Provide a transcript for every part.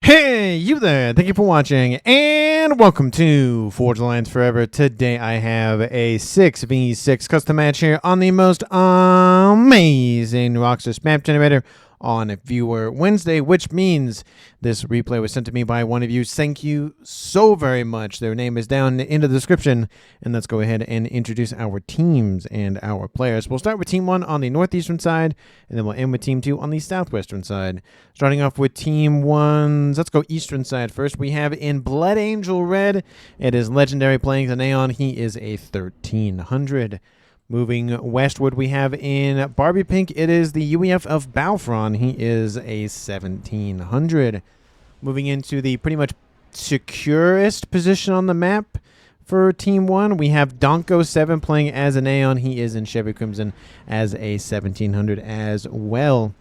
Hey, you there! Thank you for watching, and welcome to Forge Alliance Forever. Today I have a 6v6 custom match here on the most amazing Rockstar map generator on Viewer Wednesday, which means this replay was sent to me by one of you. Thank you so very much. Their name is down in the description, and let's go ahead and introduce our teams and our players. We'll start with Team 1 on the northeastern side, and then we'll end with Team 2 on the southwestern side. Starting off with Team 1's, let's go eastern side first. We have in Blood Angel Red, it is Legendary playing the Neon. He is a 1300. Moving westward, we have in Barbie Pink, it is the UEF of Balfron. He is a 1700. Moving into the pretty much securest position on the map for Team 1, we have Donko 7 playing as an Aeon. He is in Chevy Crimson as a 1700 as well.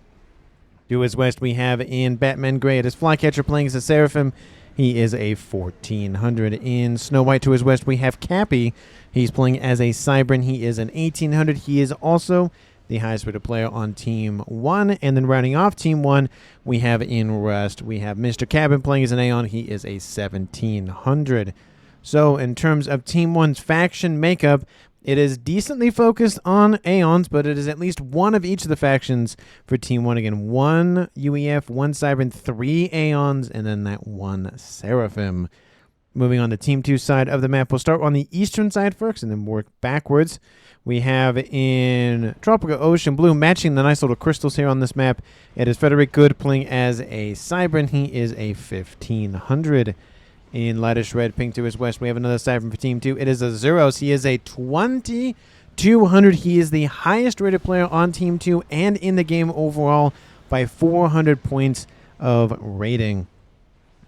Due as west, we have in Batman Gray, it is Flycatcher playing as a Seraphim. He is a 1400. In Snow White to his west, we have Capy. He's playing as a Cybran. He is an 1800. He is also the highest rated player on Team 1. And then rounding off Team 1, we have in Rust, we have Mr. Cabin playing as an Aeon. He is a 1700. So in terms of Team 1's faction makeup, it is decently focused on Aeons, but it is at least one of each of the factions for Team 1. Again, 1 UEF, 1 Cybran, 3 Aeons, and then that 1 Seraphim. Moving on to Team 2 side of the map, we'll start on the eastern side first and then work backwards. We have in Tropical Ocean Blue, matching the nice little crystals here on this map, it is FedrikKood playing as a Cybran. He is a 1500. In Lightish Red, Pink to his west, we have another Cybran for Team 2. It is Azuros. He is a 2200. He is the highest rated player on Team 2 and in the game overall by 400 points of rating.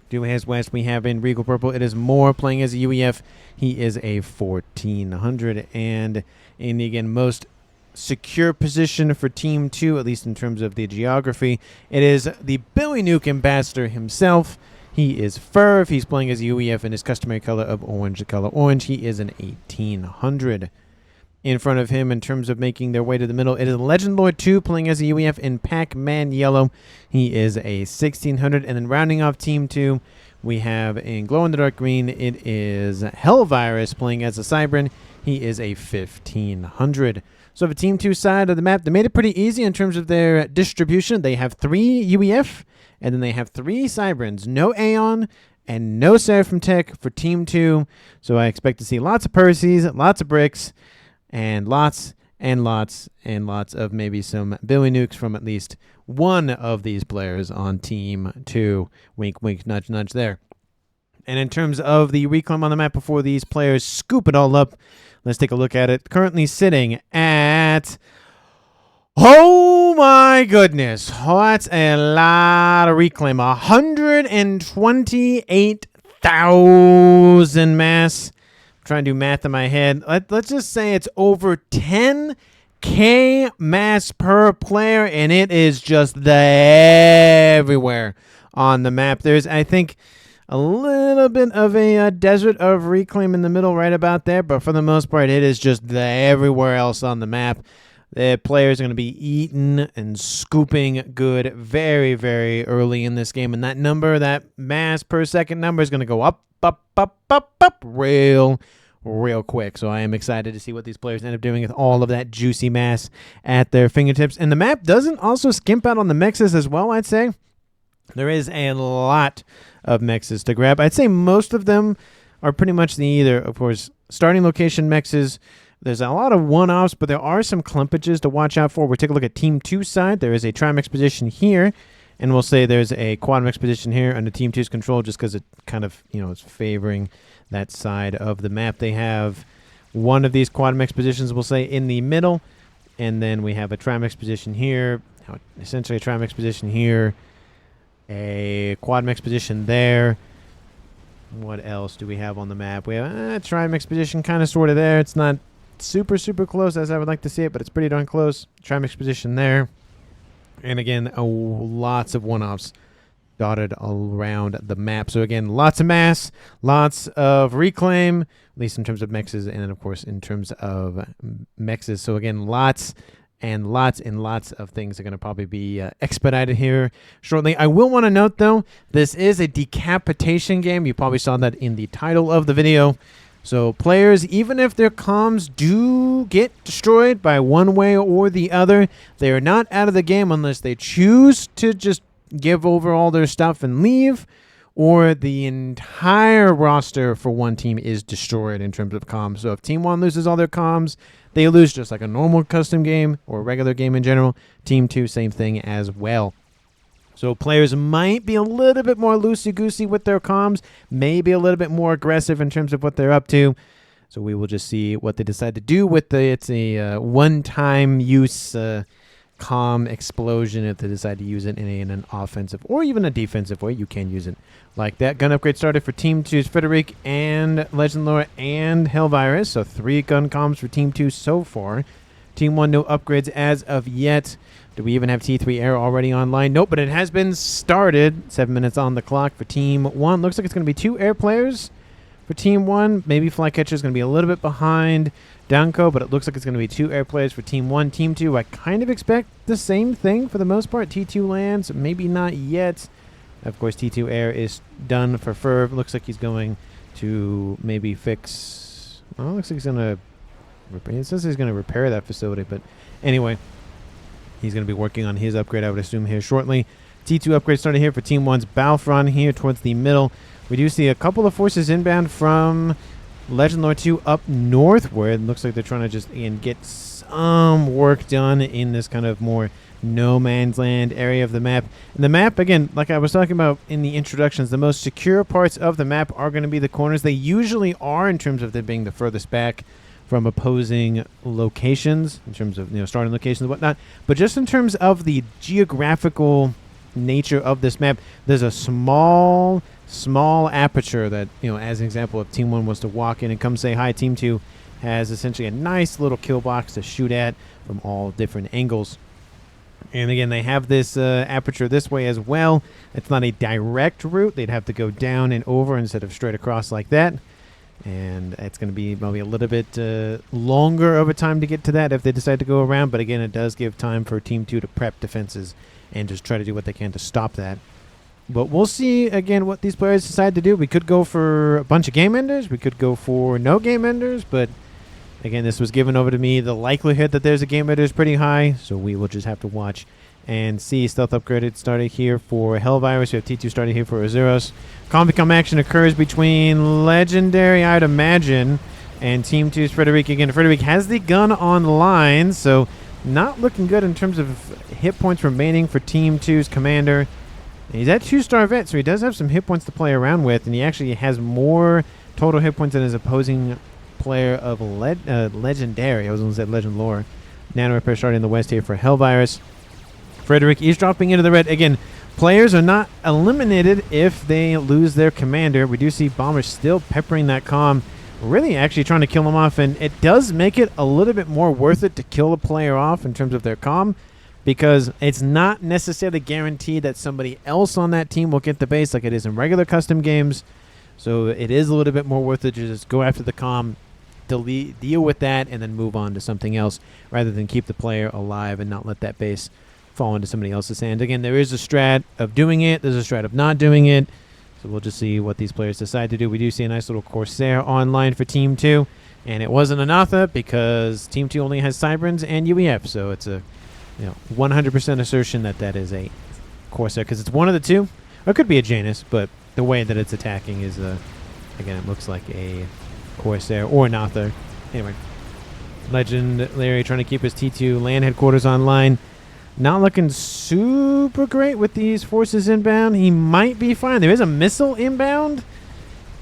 To his west, we have in Regal Purple, it is Moore playing as a UEF. He is a 1400. And in the, again, most secure position for Team 2, at least in terms of the geography, it is the Billy Nuke ambassador himself. He is Firv. He's playing as a UEF in his customary color of orange, the color orange. He is an 1800. In front of him, in terms of making their way to the middle, it is Legend Lord 2 playing as a UEF in Pac-Man Yellow. He is a 1600. And then rounding off Team 2, we have in Glow in the Dark Green, it is Hellvirus playing as a Cybran. He is a 1500. So for Team 2 side of the map, they made it pretty easy in terms of their distribution. They have 3 UEF, and then they have 3 Cybrans. No Aeon and no Seraphim Tech for Team 2. So I expect to see lots of Percy's, lots of bricks, and lots and lots and lots of maybe some Billy Nukes from at least one of these players on Team 2. Wink, wink, nudge, nudge there. And in terms of the reclaim on the map before these players scoop it all up, let's take a look at it. Currently sitting at... oh my goodness, that's a lot of reclaim. 128,000 mass. I'm trying to do math in my head. Let's just say it's over 10k mass per player, and it is just everywhere on the map. There's, I think, a little bit of a desert of reclaim in the middle right about there, but for the most part, it is just everywhere else on the map. The players are going to be eating and scooping good very, very early in this game. And that number, that mass per second number, is going to go up, up, up, up, up real quick. So I am excited to see what these players end up doing with all of that juicy mass at their fingertips. And the map doesn't also skimp out on the mexes as well, I'd say. There is a lot of mexes to grab. I'd say most of them are pretty much the either, of course, starting location mexes. There's a lot of one-offs, but there are some clumpages to watch out for. We'll take a look at Team 2 side. There is a Trimex position here, and we'll say there's a Quadmex position here under Team 2's control just because it kind of, is favoring that side of the map. They have one of these Quadmex positions, we'll say, in the middle, and then we have a Trimex position here, essentially a Trimex position here, a Quadmex position there. What else do we have on the map? We have a Trimex position kind of sort of there. It's not super close as I would like to see it, but it's pretty darn close. Trimex position there, and again, lots of one-offs dotted around the map. So again, lots of mass, lots of reclaim, at least in terms of mexes, and then of course in terms of mexes. So again, lots and lots of things are going to probably be expedited here shortly. I will want to note, though, this is a decapitation game. You probably saw that in the title of the video. So players, even if their comms do get destroyed by one way or the other, they are not out of the game unless they choose to just give over all their stuff and leave, or the entire roster for one team is destroyed in terms of comms. So if Team 1 loses all their comms, they lose just like a normal custom game or a regular game in general. Team 2, same thing as well. So players might be a little bit more loosey-goosey with their comms, maybe a little bit more aggressive in terms of what they're up to. So we will just see what they decide to do with it's a one-time use comm explosion. If they decide to use it in an offensive or even a defensive way, you can use it like that. Gun upgrade started for Team 2's Fredrik and Legend Lore and Hellvirus. So 3 gun comms for Team 2 so far. Team 1, no upgrades as of yet. Do we even have T3 Air already online? Nope, but it has been started. 7 minutes on the clock for Team 1. Looks like it's going to be 2 air players for Team 1. Maybe Flycatcher is going to be a little bit behind Downco, but it looks like it's going to be 2 air players for Team 1. Team 2, I kind of expect the same thing for the most part. T2 lands, maybe not yet. Of course, T2 Air is done for Firv. Looks like he's going to maybe fix... Well, looks like he's going to... It says he's going to repair that facility, but anyway, he's going to be working on his upgrade, I would assume, here shortly. T2 upgrade started here for Team 1's Balfron here towards the middle. We do see a couple of forces inbound from Legend Lore 2 up northward. It looks like they're trying to just, again, get some work done in this kind of more no man's land area of the map. And the map, again, like I was talking about in the introductions, the most secure parts of the map are going to be the corners. They usually are in terms of them being the furthest back from opposing locations, in terms of starting locations and whatnot. But just in terms of the geographical nature of this map, there's a small aperture that, as an example, if Team 1 was to walk in and come say hi, Team 2 has essentially a nice little kill box to shoot at from all different angles. And again, they have this aperture this way as well. It's not a direct route. They'd have to go down and over instead of straight across like that. And it's going to be maybe a little bit longer of a time to get to that if they decide to go around. But again, it does give time for Team 2 to prep defenses and just try to do what they can to stop that. But we'll see, again, what these players decide to do. We could go for a bunch of game enders. We could go for no game enders. But again, this was given over to me. The likelihood that there's a game ender is pretty high. So we will just have to watch and see. Stealth upgraded started here for Hellvirus. We have T2 started here for Azuros. Combi-com action occurs between Legendary, I'd imagine, and Team 2's Fredrik. Again, Fredrik has the gun online, so not looking good in terms of hit points remaining for Team 2's commander. And he's at 2-star vet, so he does have some hit points to play around with, and he actually has more total hit points than his opposing player of Legendary. I was going to say Legend Lore. Nano Repair starting in the west here for Hellvirus. Fredrik is dropping into the red. Again, players are not eliminated if they lose their commander. We do see Bomber still peppering that comm, really actually trying to kill him off, and it does make it a little bit more worth it to kill a player off in terms of their comm, because it's not necessarily guaranteed that somebody else on that team will get the base like it is in regular custom games. So it is a little bit more worth it to just go after the comm, deal with that, and then move on to something else rather than keep the player alive and not let that base fall into somebody else's hand. Again, there is a strat of doing it. There's a strat of not doing it. So we'll just see what these players decide to do. We do see a nice little Corsair online for Team 2. And it wasn't an Atha because Team 2 only has Cyberns and UEF. So it's a 100% assertion that that is a Corsair because it's one of the two. Or it could be a Janus, but the way that it's attacking is, again, it looks like a Corsair or an Atha. Anyway, Legendary trying to keep his T2 land headquarters online. Not looking super great with these forces inbound. He might be fine. There is a missile inbound,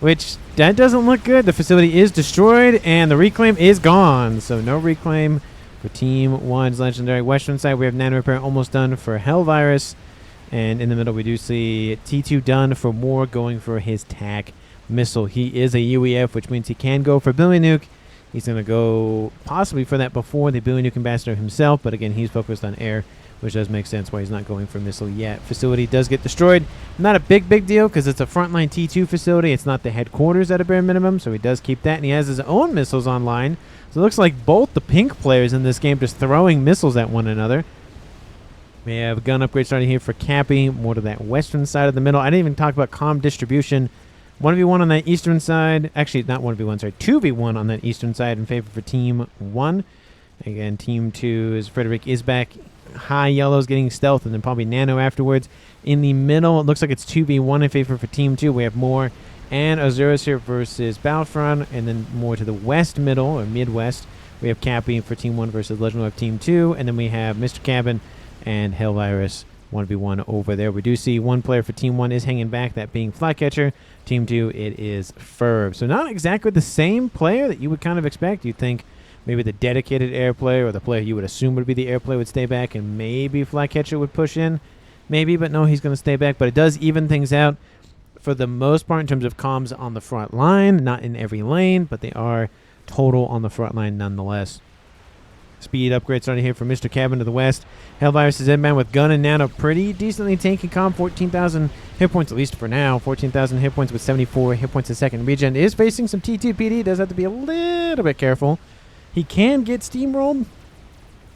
which that doesn't look good. The facility is destroyed, and the reclaim is gone. So no reclaim for Team 1's Legendary. Western side, we have Nano Repair almost done for Hellvirus. And in the middle, we do see T2 done for Moore going for his TAC missile. He is a UEF, which means he can go for Billy Nuke. He's going to go possibly for that before the Billy Nuke Ambassador himself, but again, he's focused on air which does make sense why he's not going for missile yet. Facility does get destroyed. Not a big deal because it's a frontline T2 facility. It's not the headquarters at a bare minimum, so he does keep that, and he has his own missiles online. So it looks like both the pink players in this game just throwing missiles at one another. We have gun upgrade starting here for Capy, more to that western side of the middle. I didn't even talk about comm distribution. 1v1 on that eastern side. Actually, not 1v1, sorry. 2v1 on that eastern side in favor for Team 1. Again, Team 2 is Fredrik is back. High yellow's getting stealth, and then probably nano afterwards. In the middle, it looks like it's 2v1 in favor for Team 2. We have more and Azuros here versus Balfron, and then more to the west middle, or midwest. We have Capy for Team 1 versus Legend of Team 2, and then we have Mr. Cabin and Hellvirus 1v1 over there. We do see one player for Team 1 is hanging back, that being Flycatcher. Team 2, it is Firv. So not exactly the same player that you would kind of expect. You'd think maybe the dedicated air player, or the player you would assume would be the air player, would stay back, and maybe Flycatcher would push in. Maybe, but no, he's going to stay back. But it does even things out for the most part in terms of comms on the front line. Not in every lane, but they are total on the front line nonetheless. Speed upgrade starting here from Mr. Cabin to the west. Hellvirus is inbound with gun and nano. Pretty decently tanky comm. 14,000 hit points, at least for now. 14,000 hit points with 74 hit points a second. Regen is facing some T2 PD. Does have to be a little bit careful. He can get steamrolled,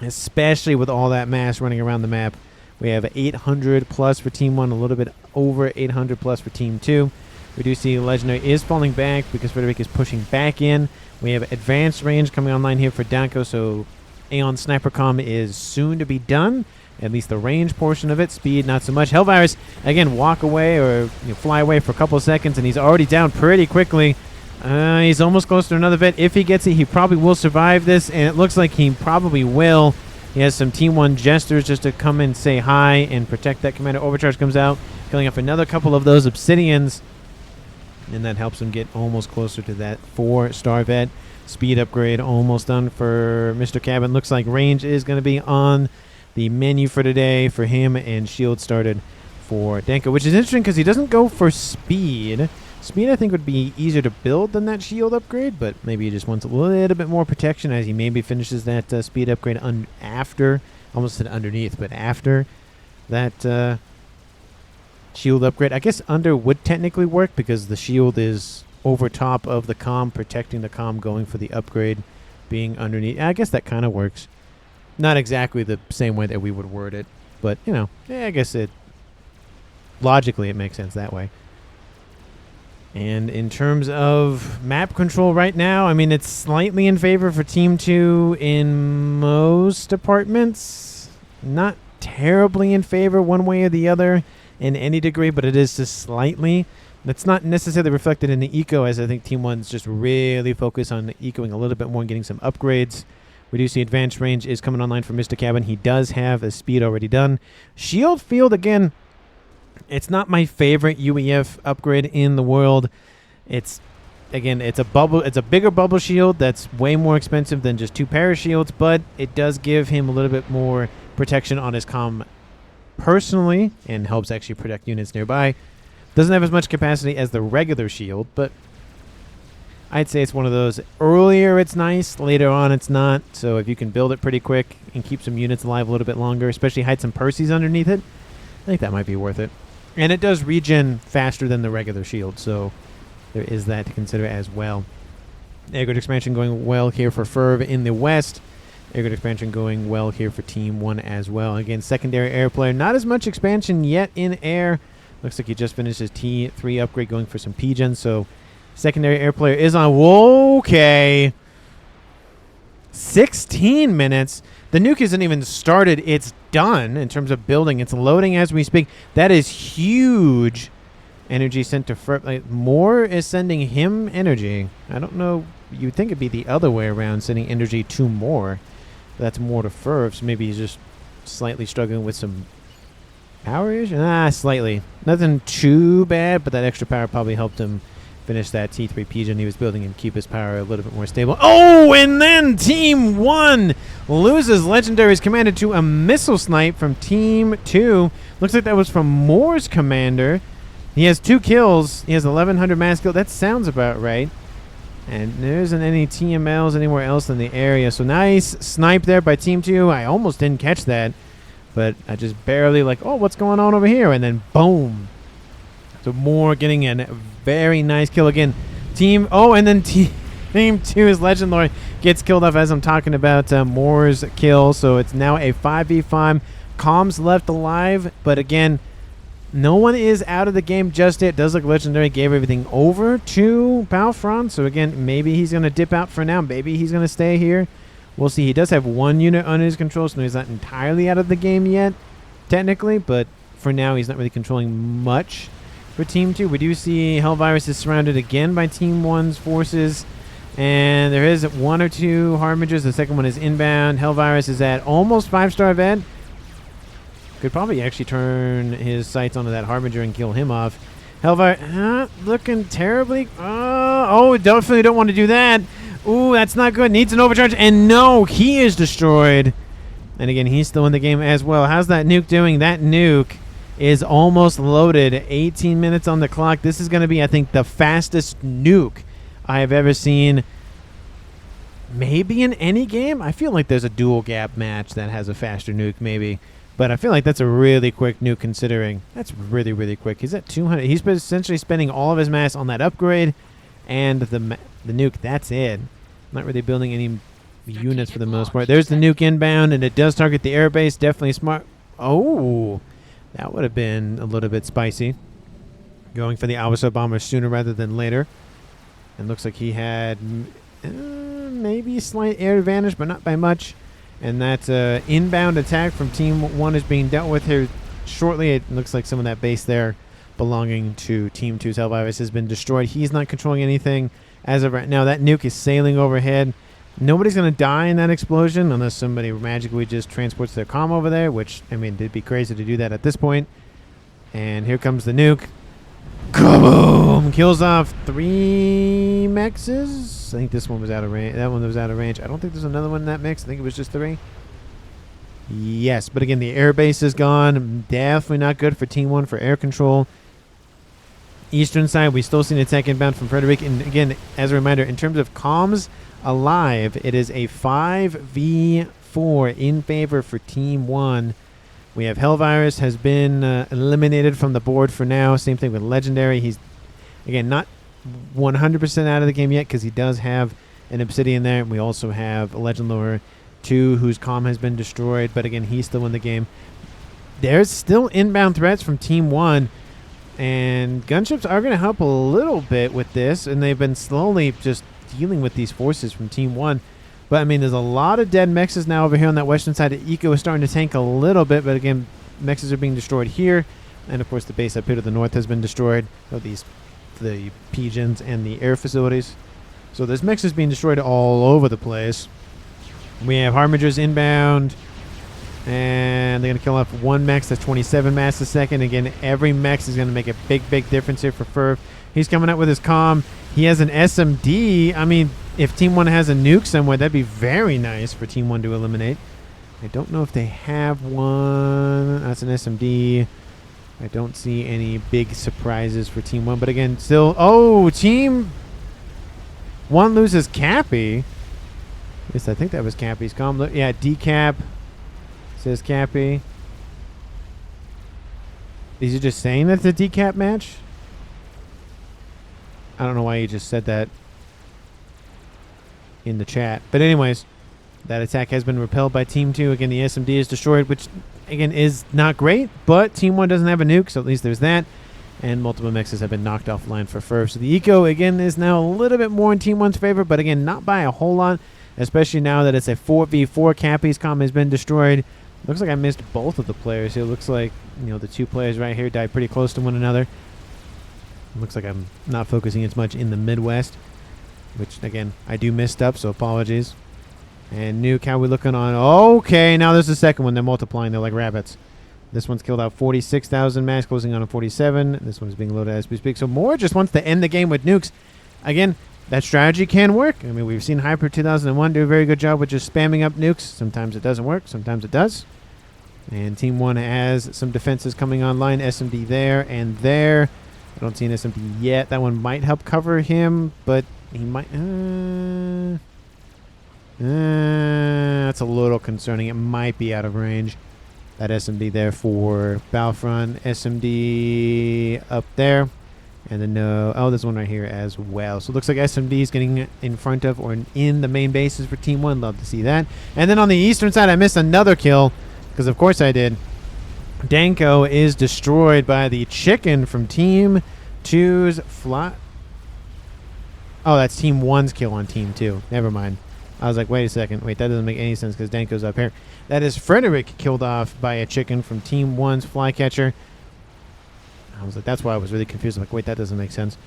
especially with all that mass running around the map. We have 800 plus for Team 1, a little bit over 800 plus for Team 2. We do see Legendary is falling back because Fredrik is pushing back in. We have advanced range coming online here for Danko, so Aeon Sniper Comm is soon to be done. At least the range portion of it. Speed, not so much. Hellvirus, again, walk away or fly away for a couple of seconds, and he's already down pretty quickly. He's almost close to another vet. If he gets it, he probably will survive this, and it looks like he probably will. He has some Team 1 jesters just to come and say hi and protect that commander. Overcharge comes out, killing off another couple of those obsidians, and that helps him get almost closer to that 4-star vet. Speed upgrade almost done for Mr. Cabin. Looks like range is going to be on the menu for today for him, and shield started for Danko, which is interesting because he doesn't go for speed. Speed, I think, would be easier to build than that shield upgrade, but maybe he just wants a little bit more protection as he maybe finishes that speed upgrade after, almost said underneath, but after that shield upgrade. I guess under would technically work because the shield is over top of the comm, protecting the comm, going for the upgrade being underneath. I guess that kind of works. Not exactly the same way that we would word it, but, yeah, I guess logically it makes sense that way. And in terms of map control right now, I mean, it's slightly in favor for Team 2 in most departments. Not terribly in favor one way or the other in any degree, but it is just slightly. That's not necessarily reflected in the eco, as I think Team 1's just really focused on ecoing a little bit more and getting some upgrades. We do see advanced range is coming online for Mr. Cabin. He does have a speed already done. Shield field, again, it's not my favorite UEF upgrade in the world. It's a bubble. It's a bigger bubble shield that's way more expensive than just 2 parashields, but it does give him a little bit more protection on his comm personally and helps actually protect units nearby. Doesn't have as much capacity as the regular shield, but I'd say it's one of those. Earlier it's nice, later on it's not. So if you can build it pretty quick and keep some units alive a little bit longer, especially hide some Percies underneath it, I think that might be worth it. And it does regen faster than the regular shield, so there is that to consider as well. Airgrid expansion going well here for Firv in the west. Airgrid expansion going well here for Team 1 as well. Again, secondary air player. Not as much expansion yet in air. Looks like he just finished his T3 upgrade going for some P-Gen, so secondary air player is on. Whoa, okay. 16 minutes. The nuke isn't even started. It's done in terms of building. It's loading as we speak. That is huge energy sent to Firv. Like, Moore is sending him energy. I don't know. You'd think it'd be the other way around, sending energy to Moore. That's more to Firv, so maybe he's just slightly struggling with some power issues. Slightly. Nothing too bad, but that extra power probably helped him finish that T3 P-Gen he was building and keep his power a little bit more stable. Oh, and then Team 1 loses Legendary's commander to a missile snipe from Team 2. Looks like that was from Moore's commander. He has 2 kills. He has 1,100 mass kill. That sounds about right. And there isn't any TMLs anywhere else in the area. So nice snipe there by Team 2. I almost didn't catch that. But I just barely like, oh, what's going on over here? And then boom. So Moore getting a very nice kill again. Team 2 is Legendary gets killed off as I'm talking about Moore's kill. So it's now a 5v5. Calm's left alive, but again, no one is out of the game just yet. Does look Legendary gave everything over to Balfron. So again, maybe he's going to dip out for now. Maybe he's going to stay here. We'll see. He does have one unit under his control, so he's not entirely out of the game yet, technically. But for now, he's not really controlling much for Team 2. We do see Hellvirus is surrounded again by Team 1's forces. And there is 1 or 2 Harbingers. The second one is inbound. Hellvirus is at almost 5-star event. Could probably actually turn his sights onto that Harbinger and kill him off. Hellvirus looking terribly. Oh, definitely don't want to do that. Ooh, that's not good. Needs an overcharge. And no, he is destroyed. And again, he's still in the game as well. How's that nuke doing? That nuke is almost loaded. 18 minutes on the clock. This is going to be, I think, the fastest nuke I have ever seen. Maybe in any game. I feel like there's a dual gap match that has a faster nuke, maybe. But I feel like that's a really quick nuke considering. That's really, really quick. He's at 200. He's essentially spending all of his mass on that upgrade and the nuke. That's it. Not really building any units for the most part. There's the nuke inbound, and it does target the airbase. Definitely smart. Oh, that would have been a little bit spicy. Going for the Albatross bomber sooner rather than later. And looks like he had maybe a slight air advantage, but not by much. And that inbound attack from Team 1 is being dealt with here shortly. It looks like some of that base there belonging to Team 2's Hellvirus has been destroyed. He's not controlling anything as of right now. That nuke is sailing overhead. Nobody's going to die in that explosion unless somebody magically just transports their comm over there, which, I mean, it'd be crazy to do that at this point. And here comes the nuke. Kaboom! Kills off 3 mexes. I think this one was out of range. That one was out of range. I don't think there's another one in that mix. I think it was just 3. Yes, but again, the airbase is gone. Definitely not good for Team 1 for air control. Eastern side, we still see an attack inbound from Fredrik. And again, as a reminder, in terms of comms alive, it is a 5v4 in favor for Team 1. We have Hellvirus has been eliminated from the board for now. Same thing with Legendary. He's, again, not 100% out of the game yet because he does have an Obsidian there. And we also have a Legend Lore 2 whose comm has been destroyed. But again, he's still in the game. There's still inbound threats from Team 1. And gunships are going to help a little bit with this. And they've been slowly just dealing with these forces from Team 1. But, I mean, there's a lot of dead mexes now over here on that western side. The eco is starting to tank a little bit. But, again, mexes are being destroyed here. And, of course, the base up here to the north has been destroyed. So the pigeons and the air facilities. So there's mexes being destroyed all over the place. We have Harbingers inbound. And they're going to kill off 1 mex. That's 27 mass a second. Again, every mex is going to make a big, big difference here for Firv. He's coming out with his comm. He has an SMD. I mean, if Team 1 has a nuke somewhere, that'd be very nice for Team 1 to eliminate. I don't know if they have one. That's an SMD. I don't see any big surprises for Team 1. But again, still... Oh, Team 1 loses Capy. Yes, I think that was Capy's comm. Yeah, Decap says Capy. Is he just saying that's a Decap match? I don't know why you just said that in the chat. But anyways, that attack has been repelled by Team 2. Again, the SMD is destroyed, which, again, is not great. But Team 1 doesn't have a nuke, so at least there's that. And multiple mexes have been knocked offline for Firv. So the eco, again, is now a little bit more in Team 1's favor. But, again, not by a whole lot, especially now that it's a 4v4. Capy's comm has been destroyed. Looks like I missed both of the players here. Looks like, you know, the 2 players right here died pretty close to one another. Looks like I'm not focusing as much in the Midwest, which, again, I do miss stuff, so apologies. And Nuke, how we looking on? Okay, now there's the second one. They're multiplying. They're like rabbits. This one's killed out 46,000 mass, closing on a 47. This one's being loaded as we speak. So Moore just wants to end the game with nukes. Again, that strategy can work. I mean, we've seen Hyper 2001 do a very good job with just spamming up nukes. Sometimes it doesn't work. Sometimes it does. And Team 1 has some defenses coming online. SMD there and there. I don't see an SMD yet. That one might help cover him, but he might... that's a little concerning. It might be out of range. That SMD there for Balfron. SMD up there. And then there's one right here as well. So it looks like SMD is getting in front of or in the main bases for Team 1. Love to see that. And then on the eastern side, I missed another kill because, of course, I did. Danko is destroyed by the chicken from Team 2's fly. Oh, that's Team 1's kill on Team 2. Never mind. I was like, wait a second. Wait, that doesn't make any sense because Danko's up here. That is Fredrik killed off by a chicken from Team 1's flycatcher. I was like, that's why I was really confused. I'm like, wait, that doesn't make sense.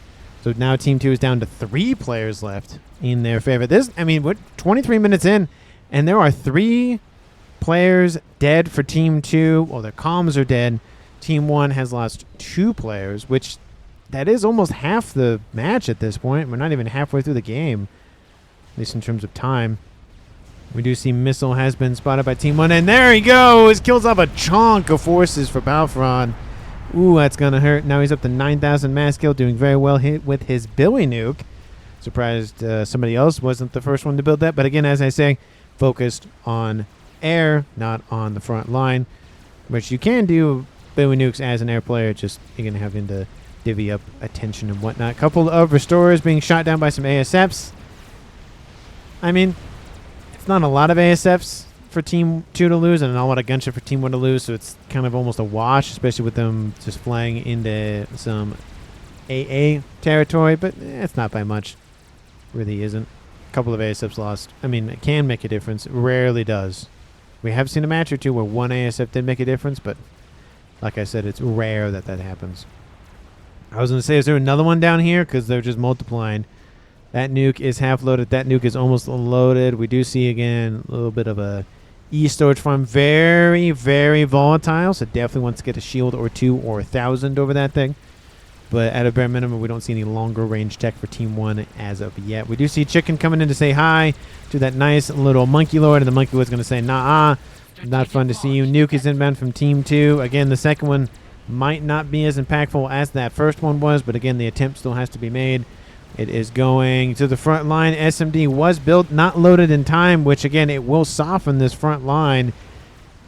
So now Team 2 is down to 3 players left in their favor. We're 23 minutes in, and there are 3 players dead for Team 2. Well, their comms are dead. Team 1 has lost 2 players, which that is almost half the match at this point. We're not even halfway through the game, at least in terms of time. We do see Missile has been spotted by Team 1, and there he goes! Kills off a chunk of forces for Balfron. Ooh, that's going to hurt. Now he's up to 9,000 mass kill, doing very well hit with his Billy Nuke. Surprised somebody else wasn't the first one to build that. But again, as I say, focused on air, not on the front line, which you can do Billy Nukes as an air player. Just you're going to have to divvy up attention and whatnot. A couple of restorers being shot down by some ASFs. I mean, it's not a lot of ASFs for Team 2 to lose and not a lot of gunship for Team 1 to lose, so it's kind of almost a wash, especially with them just flying into some AA territory, but it's not by much. Really isn't. A couple of ASFs lost. I mean, it can make a difference. It rarely does. We have seen a match or two where one ASF did make a difference, but like I said, it's rare that that happens. I was going to say, is there another one down here? Because they're just multiplying. That nuke is half loaded. That nuke is almost loaded. We do see, again, a little bit of a storage farm. Very, very volatile, so definitely wants to get a shield or 2 or 1,000 over that thing. But at a bare minimum, we don't see any longer range tech for Team 1 as of yet. We do see Chicken coming in to say hi to that nice little Monkey Lord, and the Monkey Lord's going to say, nah, not fun to see you. Nuke is inbound from Team 2. Again, the second one might not be as impactful as that first one was, but again, the attempt still has to be made. It is going to the front line. SMD was built, not loaded in time, which, again, it will soften this front line.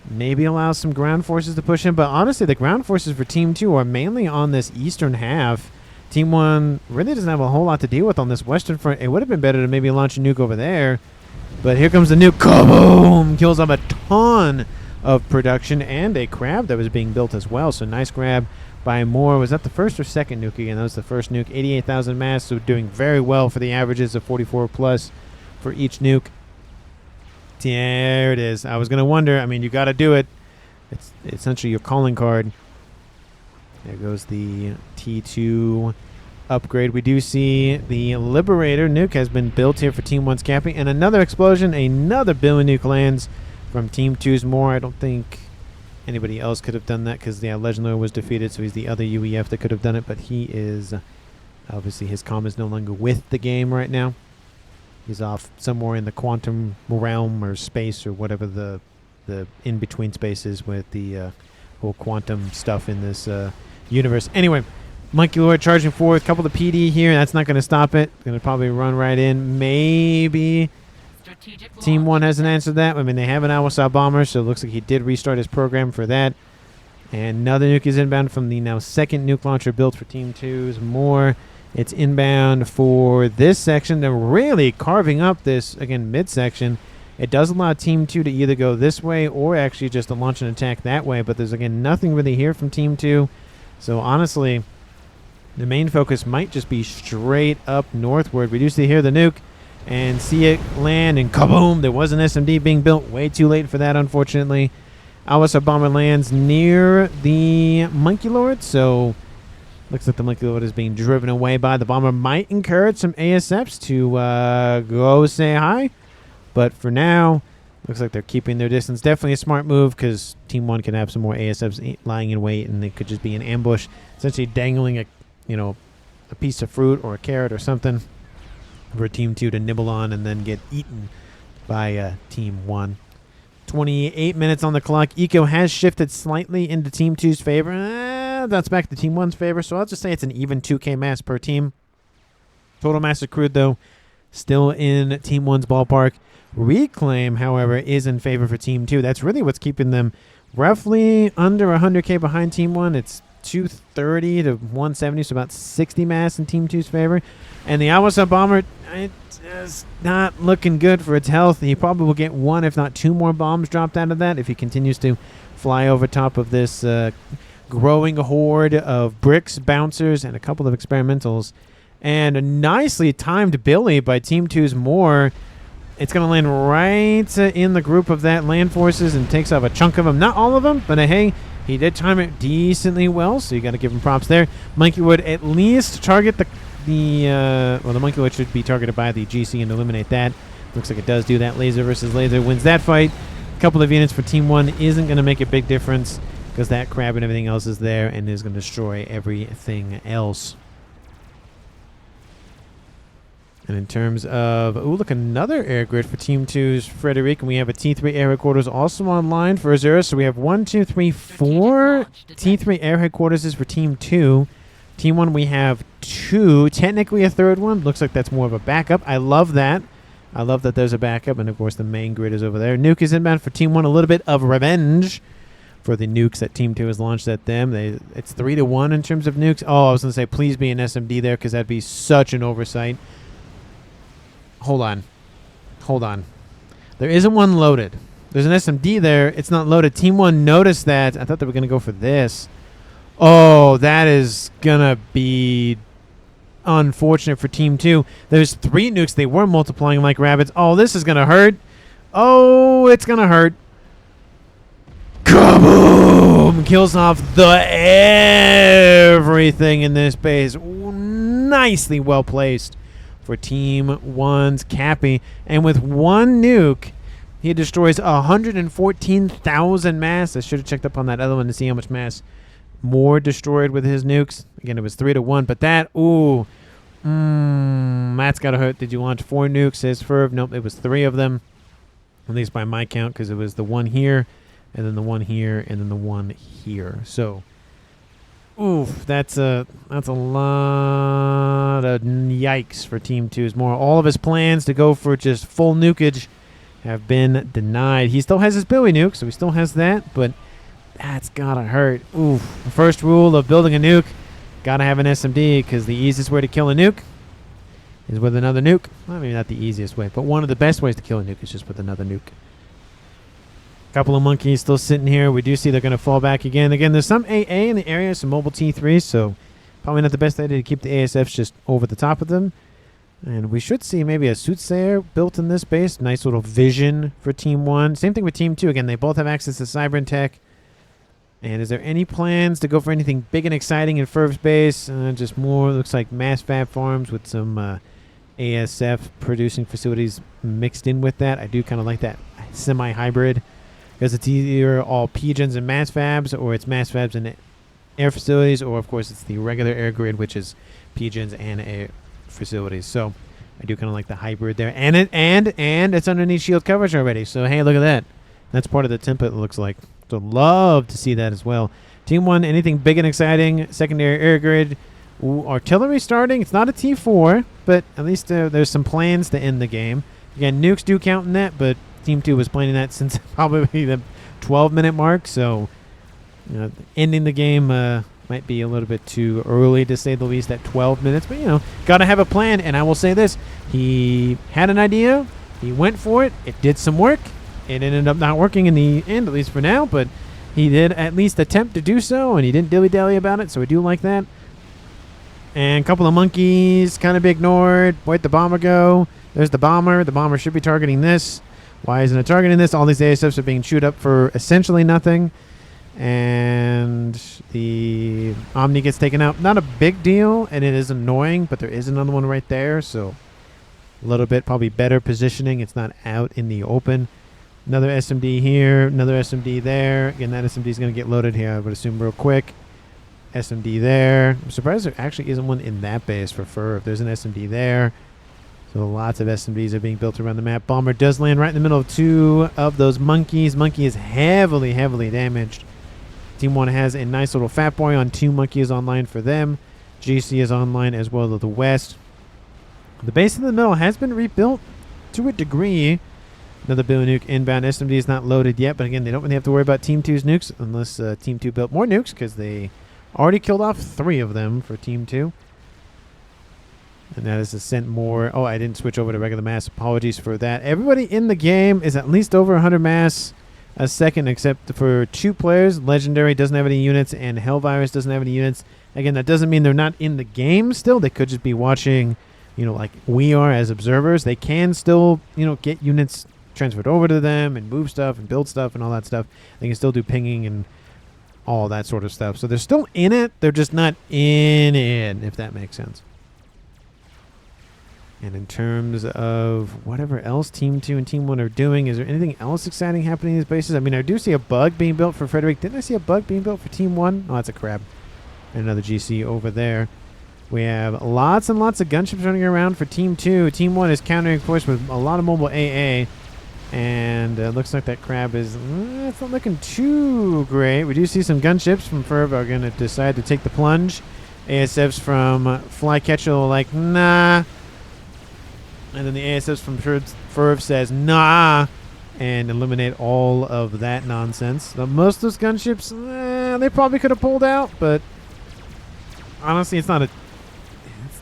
Maybe allow some ground forces to push in. But honestly, the ground forces for Team 2 are mainly on this eastern half. Team 1 really doesn't have a whole lot to deal with on this western front. It would have been better to maybe launch a nuke over there. But here comes the nuke. Kaboom! Kills off a ton of production and a crab that was being built as well. So nice grab by Moore. Was that the first or second nuke again? That was the first nuke. 88,000 mass, so doing very well for the averages of 44 plus for each nuke. There it is. I was going to wonder. I mean, you got to do it. It's essentially your calling card. There goes the T2 upgrade. We do see the Liberator nuke has been built here for Team 1's Capy. And another explosion. Another billion nuke lands from Team 2's Moore. I don't think anybody else could have done that because the Legendary was defeated, so he's the other UEF that could have done it. But he is, obviously his comm is no longer with the game right now. He's off somewhere in the quantum realm or space or whatever the in-between space is with the whole quantum stuff in this universe. Anyway, Monkey Lord charging forward. A couple of PD here. That's not going to stop it. Going to probably run right in. Maybe Team 1 hasn't answered that. I mean, they have an Awasa bomber, so it looks like he did restart his program for that. And another nuke is inbound from the now second nuke launcher built for Team 2's More. It's inbound for this section. They're really carving up this, again, midsection. It does allow Team 2 to either go this way or actually just to launch an attack that way. But there's, again, nothing really here from Team 2. So, honestly, the main focus might just be straight up northward. We do see here the nuke and see it land, and kaboom! There was an SMD being built. Way too late for that, unfortunately. Awasa bomber lands near the Monkey Lord, so looks like the Monkey Lord is being driven away by the bomber. Might encourage some ASFs to go say hi. But for now, looks like they're keeping their distance. Definitely a smart move because Team 1 can have some more ASFs lying in wait, and they could just be an ambush, essentially dangling a piece of fruit or a carrot or something for Team 2 to nibble on and then get eaten by Team 1. 28 minutes on the clock. Eco has shifted slightly into Team 2's favor. That's back to Team 1's favor, so I'll just say it's an even 2K mass per team. Total mass accrued, though, still in Team 1's ballpark. Reclaim, however, is in favor for Team 2. That's really what's keeping them roughly under 100k behind Team 1. It's 230 to 170, so about 60 mass in Team 2's favor. And the Awasa Bomber, it's not looking good for its health. He probably will get 1, if not 2 more bombs dropped out of that if he continues to fly over top of this growing horde of bricks, bouncers, and a couple of experimentals. And a nicely timed Billy by Team 2's Moore. It's going to land right in the group of that land forces and takes off a chunk of them. Not all of them, but hey, he did time it decently well, so you got to give him props there. Monkey would at least target the Monkey would should be targeted by the GC and eliminate that. Looks like it does do that. Laser versus laser wins that fight. A couple of units for Team 1 isn't going to make a big difference because that crab and everything else is there and is going to destroy everything else. And in terms of, ooh, look, another air grid for Team 2's Frederick. And we have a T3 air headquarters also online for Azuros. So we have 1, 2, 3, 4 T3 air headquarters is for Team 2. Team 1, we have 2. Technically a third one. Looks like that's more of a backup. I love that. I love that there's a backup. And, of course, the main grid is over there. Nuke is inbound for Team 1. A little bit of revenge for the nukes that Team 2 has launched at them. It's 3-1 in terms of nukes. Oh, I was going to say, please be an SMD there because that'd be such an oversight. Hold on. There isn't one loaded. There's an SMD there. It's not loaded. Team 1 noticed that. I thought they were going to go for this. Oh, that is going to be unfortunate for Team 2. There's 3 nukes. They were multiplying like rabbits. Oh, this is going to hurt. Oh, it's going to hurt. Kaboom! Kills off the everything in this base. Nicely well placed for Team 1's Capy. And with 1 nuke, he destroys 114,000 mass. I should have checked up on that other one to see how much mass more destroyed with his nukes. Again, it was 3-1, but that, that's got to hurt. Did you launch 4 nukes, says Firv? Nope, it was 3 of them, at least by my count, because it was the 1 here, and then the 1 here, and then the 1 here. So, oof, that's a lot of yikes for Team 2's More. All of his plans to go for just full nukage have been denied. He still has his Billy nuke, so he still has that, but that's gotta hurt. Oof. The first rule of building a nuke, gotta have an SMD, because the easiest way to kill a nuke is with another nuke. Well, maybe not the easiest way, but one of the best ways to kill a nuke is just with another nuke. Couple of monkeys still sitting here. We do see they're going to fall back again. Again, there's some AA in the area, some mobile T3s, so probably not the best idea to keep the ASFs just over the top of them. And we should see maybe a soothsayer built in this base. Nice little vision for Team 1. Same thing with Team 2. Again, they both have access to cyber and tech. And is there any plans to go for anything big and exciting in Firv's base? Just more, looks like mass fab farms with some ASF producing facilities mixed in with that. I do kind of like that semi-hybrid, because it's either all PGens and mass fabs, or it's mass fabs and air facilities, or of course it's the regular air grid, which is PGens and air facilities. So I do kind of like the hybrid there, and it's underneath shield coverage already. So hey, look at that. That's part of the template. It looks like. So love to see that as well. Team 1, anything big and exciting? Secondary air grid. Ooh, artillery starting. It's not a T4, but at least there's some plans to end the game. Again, nukes do count in that, but Team 2 was planning that since probably the 12-minute mark, so ending the game might be a little bit too early, to say the least, at 12 minutes. But, got to have a plan, and I will say this. He had an idea. He went for it. It did some work. It ended up not working in the end, at least for now, but he did at least attempt to do so, and he didn't dilly-dally about it, so I do like that. And a couple of monkeys kind of be ignored. Where'd the bomber go? There's the bomber. The bomber should be targeting this. Why isn't it targeting this? All these ASFs are being chewed up for essentially nothing. And the Omni gets taken out. Not a big deal, and it is annoying, but there is another one right there, so a little bit probably better positioning. It's not out in the open. Another SMD here, another SMD there. Again, that SMD is going to get loaded here, I would assume, real quick. SMD there. I'm surprised there actually isn't one in that base for Firv. There's an SMD there. So lots of SMDs are being built around the map. Bomber does land right in the middle of 2 of those monkeys. Monkey is heavily, heavily damaged. Team 1 has a nice little fat boy on 2 monkeys online for them. GC is online as well to the west. The base in the middle has been rebuilt to a degree. Another Nuke inbound. SMD is not loaded yet, but again, they don't really have to worry about Team 2's nukes unless Team 2 built more nukes because they already killed off 3 of them for Team 2. And that is to send more. Oh, I didn't switch over to regular mass. Apologies for that. Everybody in the game is at least over 100 mass a second, except for 2 players. Legendary doesn't have any units, and Hellvirus doesn't have any units. Again, that doesn't mean they're not in the game still. They could just be watching, you know, like we are as observers. They can still, you know, get units transferred over to them and move stuff and build stuff and all that stuff. They can still do pinging and all that sort of stuff. So they're still in it. They're just not in it, if that makes sense. And in terms of whatever else Team 2 and Team 1 are doing, is there anything else exciting happening in these bases? I mean, I do see a bug being built for Frederick. Didn't I see a bug being built for Team 1? Oh, that's a crab. And another GC over there. We have lots and lots of gunships running around for Team 2. Team 1 is countering, of course, with a lot of mobile AA. And it looks like that crab is it's not looking too great. We do see some gunships from Firv are going to decide to take the plunge. ASFs from Flycatcher are like, nah. And then the ASFs from Firv says, nah, and eliminate all of that nonsense. Now, most of those gunships, they probably could have pulled out, but honestly, it's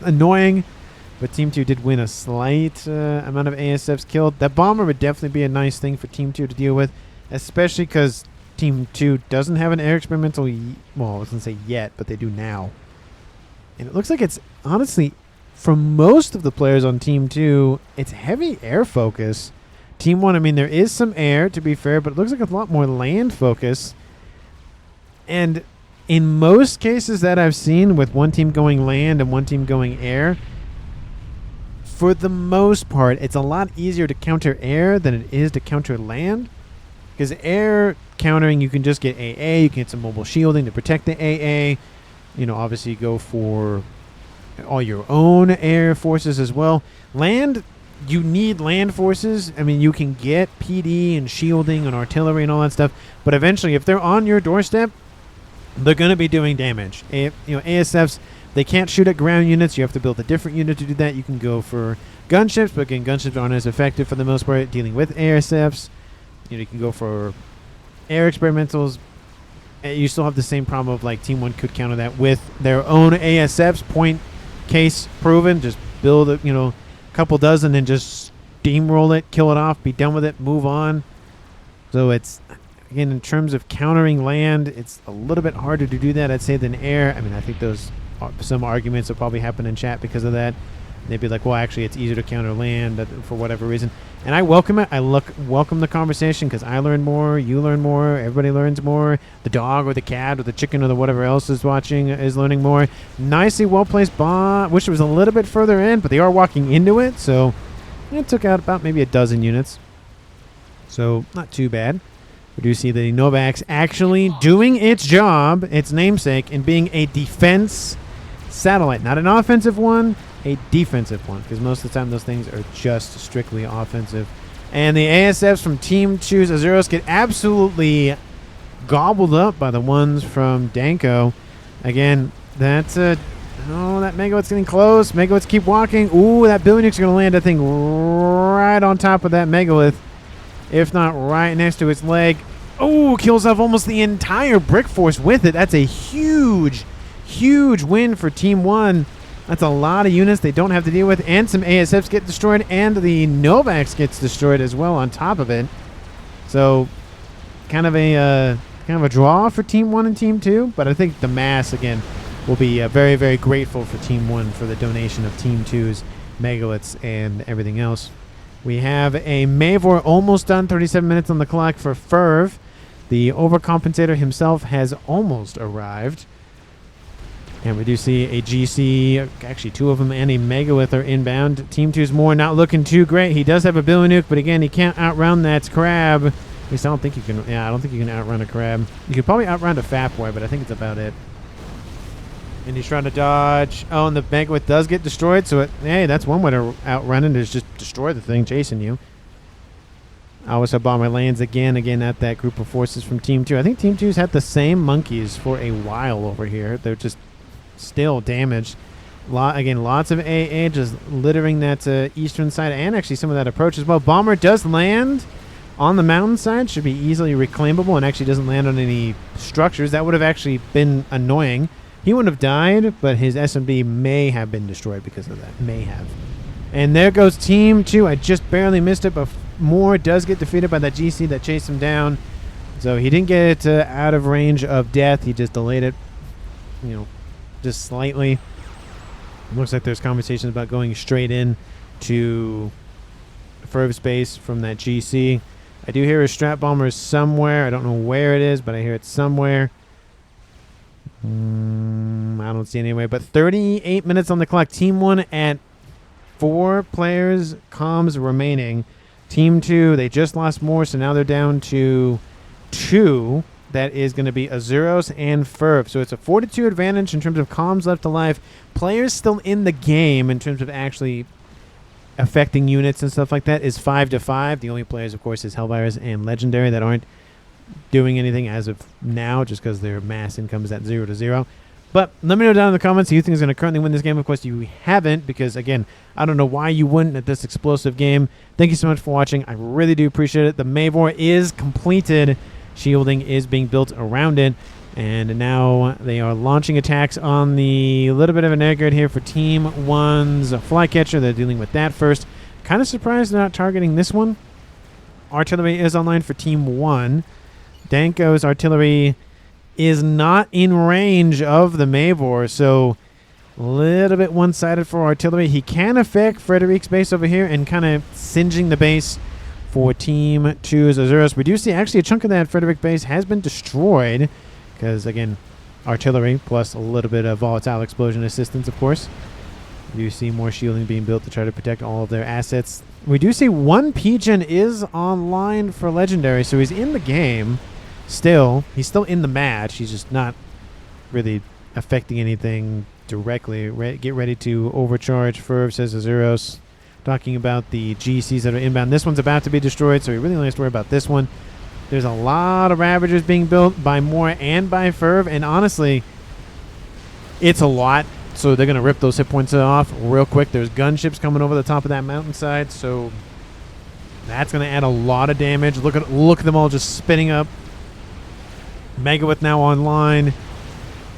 annoying. But Team 2 did win a slight amount of ASFs killed. That bomber would definitely be a nice thing for Team 2 to deal with, especially because Team 2 doesn't have an air experimental, well, I was going to say yet, but they do now. And it looks like it's, honestly, for most of the players on Team 2, it's heavy air focus. Team 1, I mean, there is some air, to be fair, but it looks like a lot more land focus. And in most cases that I've seen, with one team going land and one team going air, for the most part, it's a lot easier to counter air than it is to counter land. Because air countering, you can just get AA, you can get some mobile shielding to protect the AA. You know, obviously you go for all your own air forces as well. Land, you need land forces. I mean, you can get PD and shielding and artillery and all that stuff. But eventually, if they're on your doorstep, they're going to be doing damage. ASFs, they can't shoot at ground units. You have to build a different unit to do that. You can go for gunships, but again, gunships aren't as effective for the most part dealing with ASFs. You know, you can go for air experimentals. You still have the same problem of like Team 1 could counter that with their own ASFs. Point case proven. Just build a, couple dozen and just steamroll it, kill it off, be done with it, move on. So it's, again, in terms of countering land, it's a little bit harder to do that, I'd say, than air. I mean, I think some arguments will probably happen in chat because of that. They'd be like, well, actually, it's easier to counter land for whatever reason. And I welcome it. I welcome the conversation because I learn more, you learn more, everybody learns more. The dog or the cat or the chicken or the whatever else is watching is learning more. Nicely well-placed bomb. Wish it was a little bit further in, but they are walking into it. So it took out about maybe a dozen units. So not too bad. We do see the Novax actually doing its job, its namesake, in being a defense satellite. Not an offensive one, a defensive one, because most of the time those things are just strictly offensive. And the ASFs from Team 2's Azuros get absolutely gobbled up by the ones from Danko. Again, that's a... Oh, that Megawat's getting close. Megawatts keep walking. Ooh, that Billionix are going to land, I think, right on top of that Megalith. If not right next to its leg. Oh, kills off almost the entire brick force with it. That's a huge, huge win for Team 1. That's a lot of units they don't have to deal with. And some ASFs get destroyed. And the Novax gets destroyed as well on top of it. So, kind of a draw for Team 1 and Team 2. But I think the mass, again, will be very, very grateful for Team 1 for the donation of Team 2's Megaliths and everything else. We have a Mavor almost done, 37 minutes on the clock for Firv. The overcompensator himself has almost arrived. And we do see a GC, actually 2 of them, and a Megalith are inbound. Team 2's more not looking too great. He does have a Nuke, but again, he can't outrun that crab. At least I don't think you can. Yeah, I don't think you can outrun a crab. You could probably outrun a FAF boy, but I think it's about it. And he's trying to dodge. Oh, and the Megalith does get destroyed. So, hey, that's one way to outrun it, is just destroy the thing chasing you. Always Bomber lands again at that group of forces from Team 2. I think Team 2's had the same monkeys for a while over here. They're just still damaged. Again, lots of AA just littering that eastern side and actually some of that approach as well. Bomber does land on the mountainside. Should be easily reclaimable and actually doesn't land on any structures. That would have actually been annoying. He wouldn't have died, but his SMB may have been destroyed because of that. May have. And there goes Team 2. I just barely missed it, but Moore does get defeated by that GC that chased him down. So he didn't get out of range of death. He just delayed it, just slightly. Looks like there's conversations about going straight in to Firv space from that GC. I do hear a strat bomber somewhere. I don't know where it is, but I hear it somewhere. I don't see it anyway. But 38 minutes on the clock. Team 1 at 4 players comms remaining. Team 2, they just lost more, so now they're down to 2. That is going to be Azuros and Firv. So it's a 4-2 advantage in terms of comms left alive. Players still in the game in terms of actually affecting units and stuff like that is 5-5. The only players, of course, is Hellvirus and Legendary that aren't doing anything as of now just because their mass income is at 0-0. But let me know down in the comments who you think is going to currently win this game. Of course, you haven't because, again, I don't know why you wouldn't at this explosive game. Thank you so much for watching. I really do appreciate it. The Mavor is completed. Shielding is being built around it. And now they are launching attacks on the little bit of an air grid here for Team 1's Flycatcher. They're dealing with that first. Kind of surprised they're not targeting this one. Artillery is online for Team 1. Danko's artillery is not in range of the Mavor, so a little bit one-sided for artillery. He can affect Fredrik's base over here and kind of singeing the base for Team 2's Azuros. We do see actually a chunk of that Fredrik base has been destroyed because, again, artillery plus a little bit of volatile explosion assistance, of course. We do see more shielding being built to try to protect all of their assets. We do see one Pigeon is online for Legendary, so he's in the game still. He's still in the match. He's just not really affecting anything directly. Get ready to overcharge, Firv, says Azuros. Talking about the GCs that are inbound. This one's about to be destroyed, so we really only have to worry about this one. There's a lot of Ravagers being built by Moore and by Firv, and honestly, it's a lot, so they're going to rip those hit points off real quick. There's gunships coming over the top of that mountainside, so that's going to add a lot of damage. Look at them all just spinning up. Megawith now online.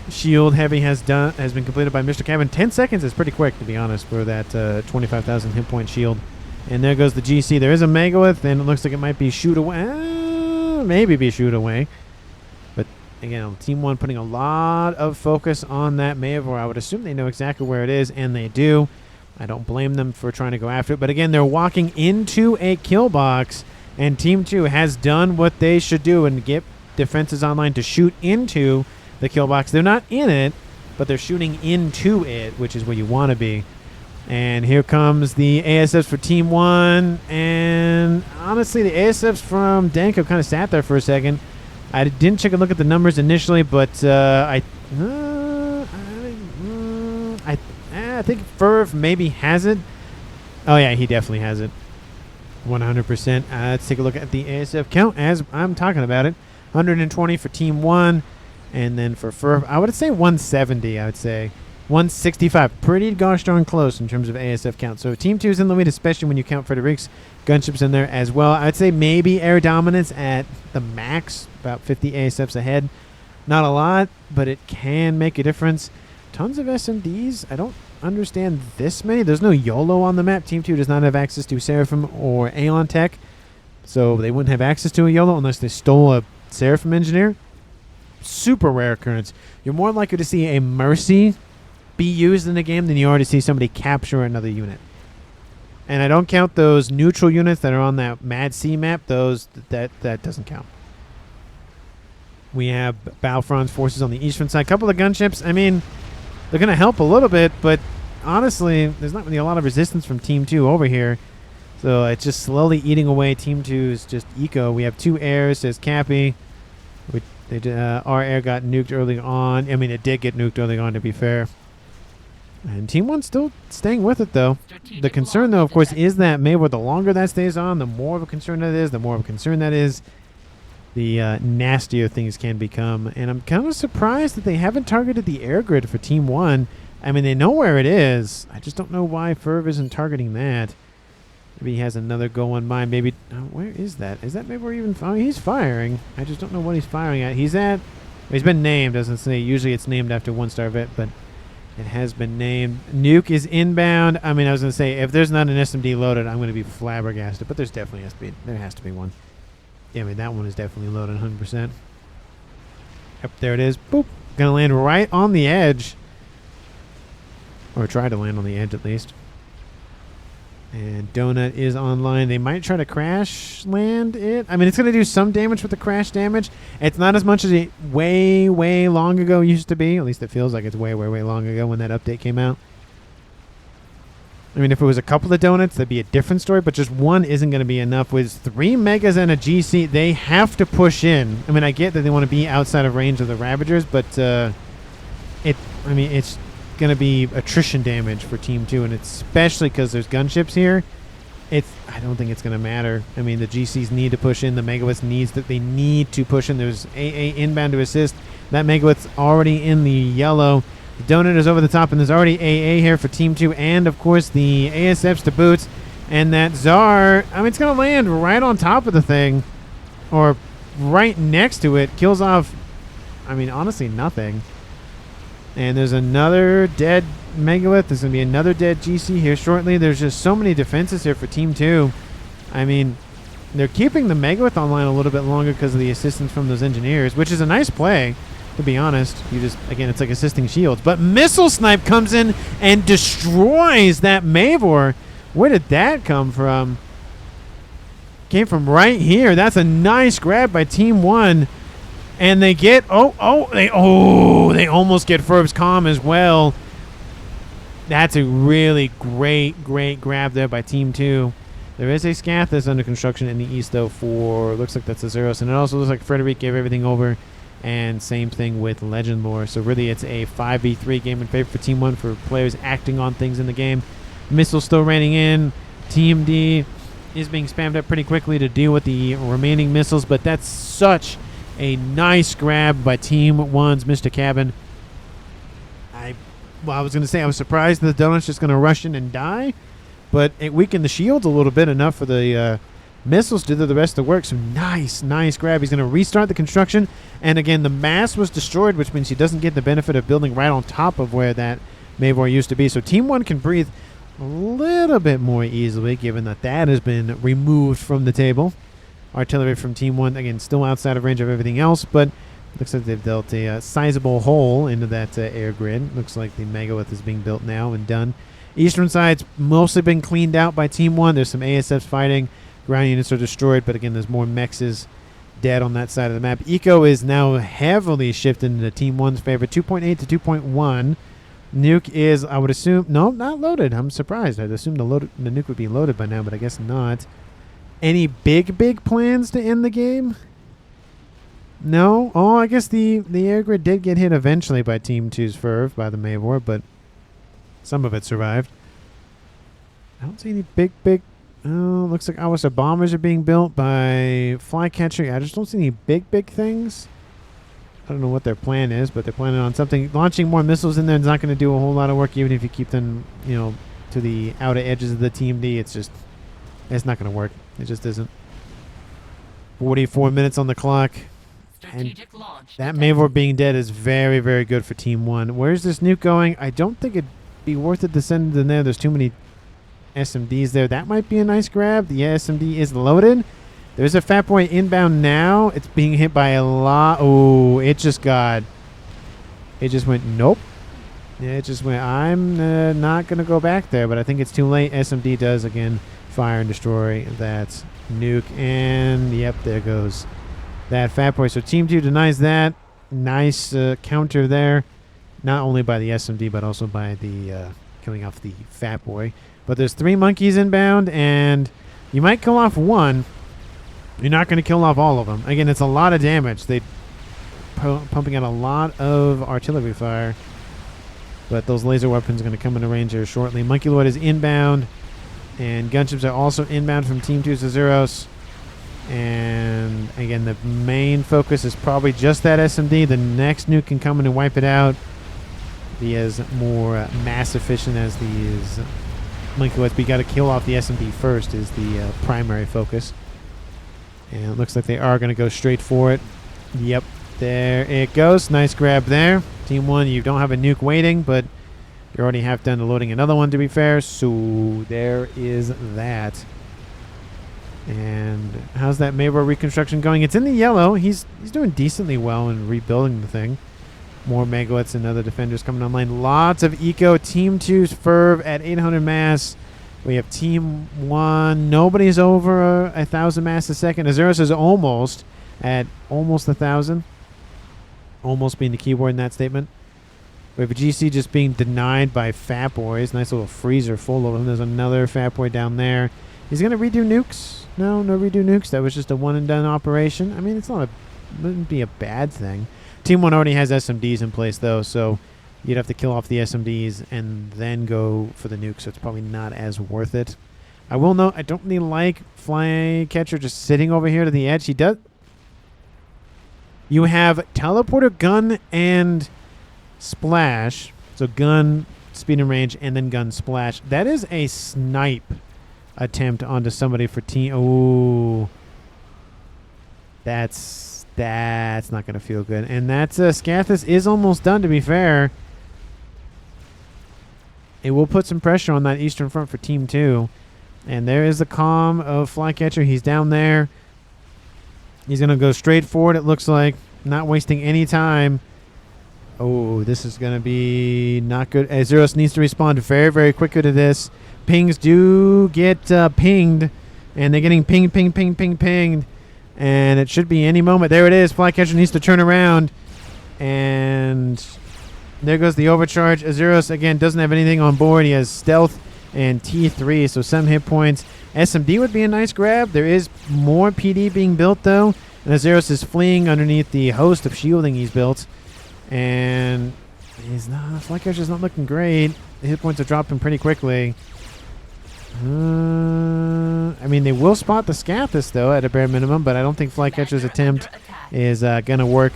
Shield Heavy has been completed by Mr. Cabin. 10 seconds is pretty quick, to be honest, for that 25,000 hit point shield. And there goes the GC. There is a Megawith, and it looks like it might be shoot away. Maybe be shoot away. But, again, Team 1 putting a lot of focus on that Mavor. I would assume they know exactly where it is, and they do. I don't blame them for trying to go after it. But, again, they're walking into a kill box, and Team 2 has done what they should do and get defenses online to shoot into the kill box. They're not in it, but they're shooting into it, which is where you want to be. And here comes the ASFs for Team 1. And honestly, the ASFs from Danko kind of sat there for a second. I didn't check a look at the numbers initially, but I think Firv maybe has it. Oh, yeah, he definitely has it. 100%. Let's take a look at the ASF count as I'm talking about it. 120 for Team 1. And then for Firv, I would say 170, I would say. 165. Pretty gosh darn close in terms of ASF count. So Team 2 is in the lead, especially when you count Fredrik's gunships in there as well. I'd say maybe air dominance at the max, about 50 ASFs ahead. Not a lot, but it can make a difference. Tons of SMDs. I don't understand this many. There's no YOLO on the map. Team 2 does not have access to Seraphim or Aeon Tech. So they wouldn't have access to a YOLO unless they stole a Seraphim Engineer. Super rare occurrence. You're more likely to see a Mercy be used in the game than you are to see somebody capture another unit. And I don't count those neutral units that are on that Mad Sea map. Those that doesn't count. We have Balfron's forces on the eastern side. A couple of gunships. I mean, they're going to help a little bit, but honestly, there's not really a lot of resistance from Team 2 over here. So it's just slowly eating away Team 2's just eco. We have 2 airs, says Capy. Our air got nuked early on. I mean, it did get nuked early on, to be fair. And Team 1's still staying with it, though. The concern, though, of course, is that Mavor, the longer that stays on, the more of a concern that is, the nastier things can become. And I'm kind of surprised that they haven't targeted the air grid for Team 1. I mean, they know where it is. I just don't know why Firv isn't targeting that. Maybe he has another goal in mind. Maybe... where is that? Is that maybe where even... Oh, he's firing. I just don't know what he's firing at. He's at... He's been named, doesn't say. Usually it's named after one-star vet, but it has been named. Nuke is inbound. I mean, I was going to say, if there's not an SMD loaded, I'm going to be flabbergasted. But there's definitely has to be... There has to be one. Yeah, I mean, that one is definitely loaded 100%. Yep, there it is. Boop. Going to land right on the edge. Or try to land on the edge, at least. And Donut is online. They might try to crash land it. I mean, it's going to do some damage with the crash damage. It's not as much as it way, way long ago used to be. At least it feels like it's way, way, way long ago when that update came out. I mean, if it was a couple of donuts, that'd be a different story. But just one isn't going to be enough. With 3 megas and a GC, they have to push in. I mean, I get that they want to be outside of range of the Ravagers, but it's going to be attrition damage for Team 2, and it's especially because there's gunships here. I don't think it's going to matter. I mean, the GCs need to push in. The Megawatts they need to push in. There's AA inbound to assist. That Megawatt's already in the yellow. The Donut is over the top, and there's already AA here for Team 2, and of course the ASFs to boots. And that Czar, I mean, it's going to land right on top of the thing, or right next to it. Kills off, I mean, honestly, nothing. And there's another dead Megalith. There's going to be another dead GC here shortly. There's just so many defenses here for Team 2. I mean, they're keeping the Megalith online a little bit longer because of the assistance from those engineers, which is a nice play, to be honest. You just, again, it's like assisting shields. But Missile Snipe comes in and destroys that Mavor. Where did that come from? Came from right here. That's a nice grab by Team 1. And they get, they almost get Firv's comm as well. That's a really great grab there by Team 2. There is a scath that's under construction in the east, though, for, looks like that's Azuros. And it also looks like Fredrik gave everything over. And same thing with Legend Lore. So really it's a 5v3 game in favor for Team 1 for players acting on things in the game. Missile still raining in. Team D is being spammed up pretty quickly to deal with the remaining missiles. But that's such a nice grab by Team 1's Mr. Cabin. I was going to say I was surprised that the Donut's just going to rush in and die, but it weakened the shields a little bit, enough for the missiles to do the rest of the work. So nice grab. He's going to restart the construction, and again, the mass was destroyed, which means he doesn't get the benefit of building right on top of where that Mavor used to be. So Team 1 can breathe a little bit more easily, given that that has been removed from the table. Artillery from Team 1, again, still outside of range of everything else, but looks like they've dealt a sizable hole into that air grid. Looks like the Megalith is being built now and done. Eastern side's mostly been cleaned out by Team 1. There's some ASFs fighting. Ground units are destroyed, but again, there's more mexes dead on that side of the map. Eco is now heavily shifted into Team 1's favor, 2.8 to 2.1. Nuke is, I would assume, no, not loaded. I'm surprised. I'd assume the Nuke would be loaded by now, but I guess not. Any big plans to end the game? No? Oh, I guess the air grid did get hit eventually by Team 2's Firv, by the Mavor, but some of it survived. I don't see any big... Oh, looks like Awasa bombers are being built by Flycatcher. I just don't see any big things. I don't know what their plan is, but they're planning on something. Launching more missiles in there is not going to do a whole lot of work, even if you keep them, to the outer edges of the Team D. It's not going to work. It just isn't. 44 minutes on the clock. And that Mavor being dead is very, very good for Team 1. Where's this nuke going? I don't think it'd be worth it to send it in there. There's too many SMDs there. That might be a nice grab. The SMD is loaded. There's a Fat Boy inbound now. It's being hit by a lot. Oh, it just went nope. Yeah, it just went, I'm not going to go back there, but I think it's too late. SMD does, again, fire and destroy that nuke. And, yep, there goes that Fat Boy. So Team 2 denies that. Nice counter there. Not only by the SMD, but also by the killing off the Fat Boy. But there's 3 monkeys inbound, and you might kill off one. You're not going to kill off all of them. Again, it's a lot of damage. They're pumping out a lot of artillery fire. But those laser weapons are going to come into range here shortly. Monkey Lord is inbound. And gunships are also inbound from Team 2's Azuros. And again, the main focus is probably just that SMD. The next nuke can come in and wipe it out. be as more mass efficient as these Lincolnwoods. But you got to kill off the SMD first is the primary focus. And it looks like they are going to go straight for it. Yep, there it goes. Nice grab there. Team 1, you don't have a nuke waiting, but you're already half done to loading another one, to be fair. So there is that. And how's that Maybar reconstruction going? It's in the yellow. He's doing decently well in rebuilding the thing. More megawatts and other defenders coming online. Lots of eco. Team 2's Firv at 800 mass. We have Team 1. Nobody's over 1,000 mass a second. Azuros is almost at almost 1,000. Almost being the keyword in that statement. We have a GC just being denied by Fat Boys. Nice little freezer full of them. There's another Fat Boy down there. He's going to redo nukes. No redo nukes. That was just a one-and-done operation. I mean, wouldn't be a bad thing. Team 1 already has SMDs in place, though, so you'd have to kill off the SMDs and then go for the nuke, so it's probably not as worth it. I will note, I don't really like Flycatcher just sitting over here to the edge. He does. You have Teleporter, Gun, and Splash. So Gun, Speed and Range, and then Gun, Splash. That is a snipe attempt onto somebody for team. Oh, that's not going to feel good. And that's Scathis is almost done, to be fair. It will put some pressure on that eastern front for Team 2. And there is the calm of Flycatcher. He's down there. He's going to go straight forward, it looks like. Not wasting any time. Oh, this is going to be not good. Azuros needs to respond very, very quickly to this. Pings do get pinged. And they're getting pinged. And it should be any moment. There it is. Flycatcher needs to turn around. And there goes the overcharge. Azuros, again, doesn't have anything on board. He has stealth and T3, so some hit points. SMD would be a nice grab. There is more PD being built, though. And Azuros is fleeing underneath the host of shielding he's built. And Flycatcher's not looking great. The hit points are dropping pretty quickly. I mean, they will spot the Scathis, though, at a bare minimum, but I don't think Flycatcher's attempt is going to work,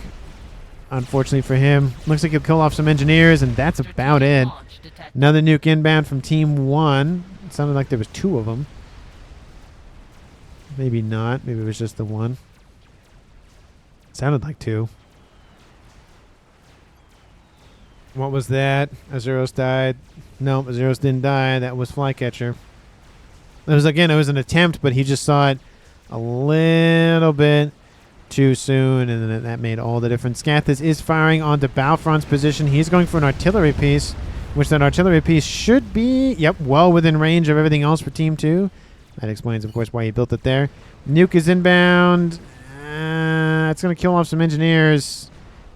unfortunately for him. Looks like he'll kill off some engineers, and that's about it. Another nuke inbound from Team 1. It sounded like there was 2 of them. Maybe not. Maybe it was just the one. It sounded like 2. What was that? Azuros died. No, Azuros didn't die. That was Flycatcher. It was an attempt, but he just saw it a little bit too soon, and then that made all the difference. Scathis is firing onto Balfron's position. He's going for an artillery piece, which that artillery piece should be, well within range of everything else for Team 2. That explains, of course, why he built it there. Nuke is inbound. It's going to kill off some engineers.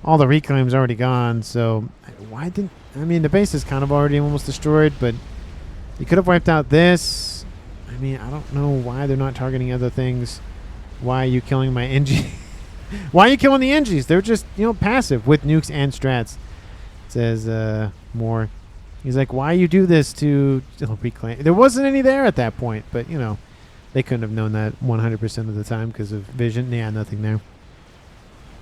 All the reclaim's already gone, so the base is kind of already almost destroyed, but you could have wiped out this. I mean, I don't know why they're not targeting other things. Why are you killing my NG? Why are you killing the NGs? They're just, passive with nukes and strats. It says more. He's like, why you do this to reclaim? There wasn't any there at that point, but, they couldn't have known that 100% of the time because of vision. Yeah, nothing there.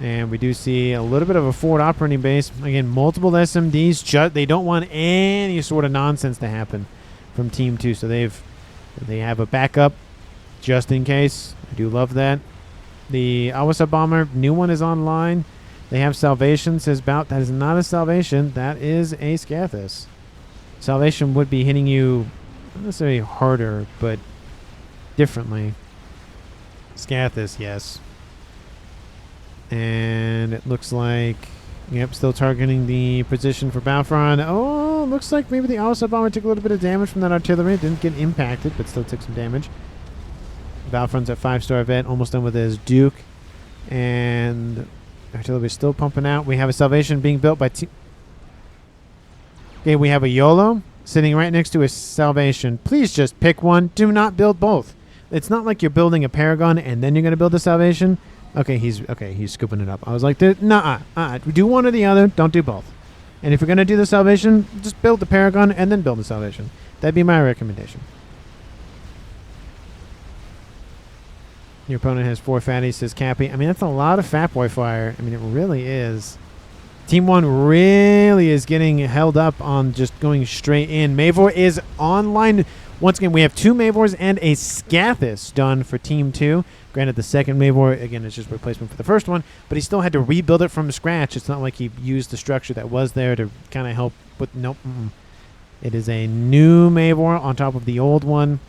And we do see a little bit of a forward operating base. Again, multiple SMDs. They don't want any sort of nonsense to happen from Team 2. So they have a backup just in case. I do love that. The Awasa Bomber, new one is online. They have Salvation, says Bout. That is not a Salvation. That is a Scathis. Salvation would be hitting you not necessarily harder, but differently. Scathis, yes. And it looks like, still targeting the position for Balfron. Oh, looks like maybe the Awasa Bomber took a little bit of damage from that artillery. Didn't get impacted, but still took some damage. Balfron's at 5-star vet, almost done with his Duke. And artillery is still pumping out. We have a Salvation being built by Team. Okay, we have a YOLO sitting right next to a Salvation. Please just pick one. Do not build both. It's not like you're building a Paragon and then you're going to build a Salvation. Okay, he's scooping it up. I was like, nah, do one or the other. Don't do both. And if you're going to do the Salvation, just build the Paragon and then build the Salvation. That'd be my recommendation. Your opponent has 4 fatties, says Capy. I mean, that's a lot of Fat Boy fire. I mean, it really is. Team 1 really is getting held up on just going straight in. Mavor is online. Once again, we have 2 Mavors and a Scathis done for Team 2. Granted, the second Mavor, again, is just replacement for the first one, but he still had to rebuild it from scratch. It's not like he used the structure that was there to kind of help with... Nope. It is a new Mavor on top of the old one.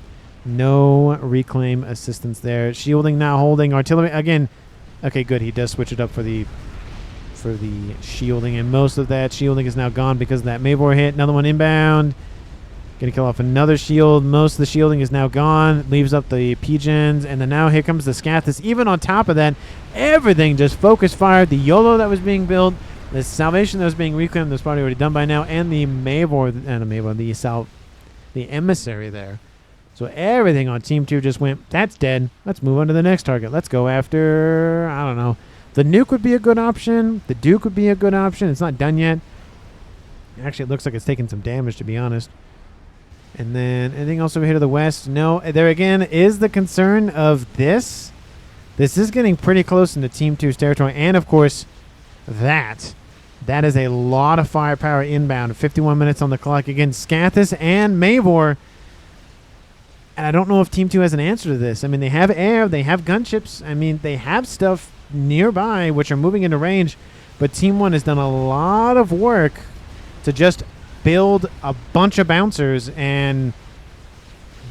No reclaim assistance there. Shielding now holding artillery. Again, okay, good. He does switch it up for the shielding, and most of that shielding is now gone because of that Mavor hit. Another one inbound. Gonna kill off another shield. Most of the shielding is now gone. Leaves up the P-Gens, and then now here comes the Scathis. Even on top of that, everything just focus fired. The YOLO that was being built, the Salvation that was being reclaimed, that's probably already done by now, and the Mavor, the Emissary there. So everything on Team 2 just went, that's dead. Let's move on to the next target. Let's go after, I don't know. The Nuke would be a good option. The Duke would be a good option. It's not done yet. Actually, it looks like it's taking some damage, to be honest. And then anything else over here to the west? No. There again is the concern of this. This is getting pretty close into Team 2's territory. And, of course, that is a lot of firepower inbound. 51 minutes on the clock against Scathis and Mavor. And I don't know if Team 2 has an answer to this. I mean, they have air. They have gunships. I mean, they have stuff nearby which are moving into range. But Team 1 has done a lot of work to just build a bunch of bouncers, and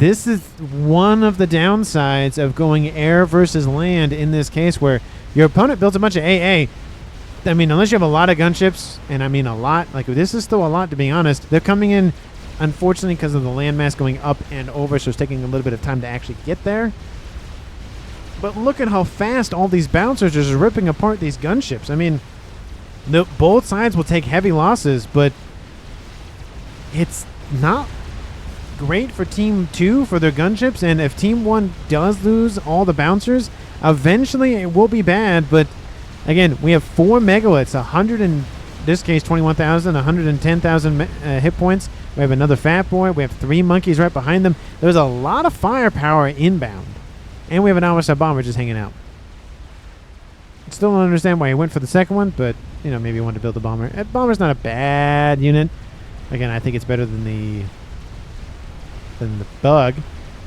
this is one of the downsides of going air versus land in this case, where your opponent builds a bunch of AA. I mean, unless you have a lot of gunships, and I mean a lot, like this is still a lot to be honest. They're coming in, unfortunately, because of the landmass going up and over, so it's taking a little bit of time to actually get there. But look at how fast all these bouncers are just ripping apart these gunships. I mean, both sides will take heavy losses, but it's not great for Team 2 for their gunships, and if Team 1 does lose all the bouncers, eventually it will be bad. But again, we have 4 megalitts, 100 in this case 21,000, 110,000 hit points. We have another Fat Boy. We have 3 monkeys right behind them. There's a lot of firepower inbound, and we have an Hour bomber just hanging out. Still don't understand why he went for the second one, but you know, maybe he wanted to build a bomber. Bomber's not a bad unit. Again, I think it's better than the bug,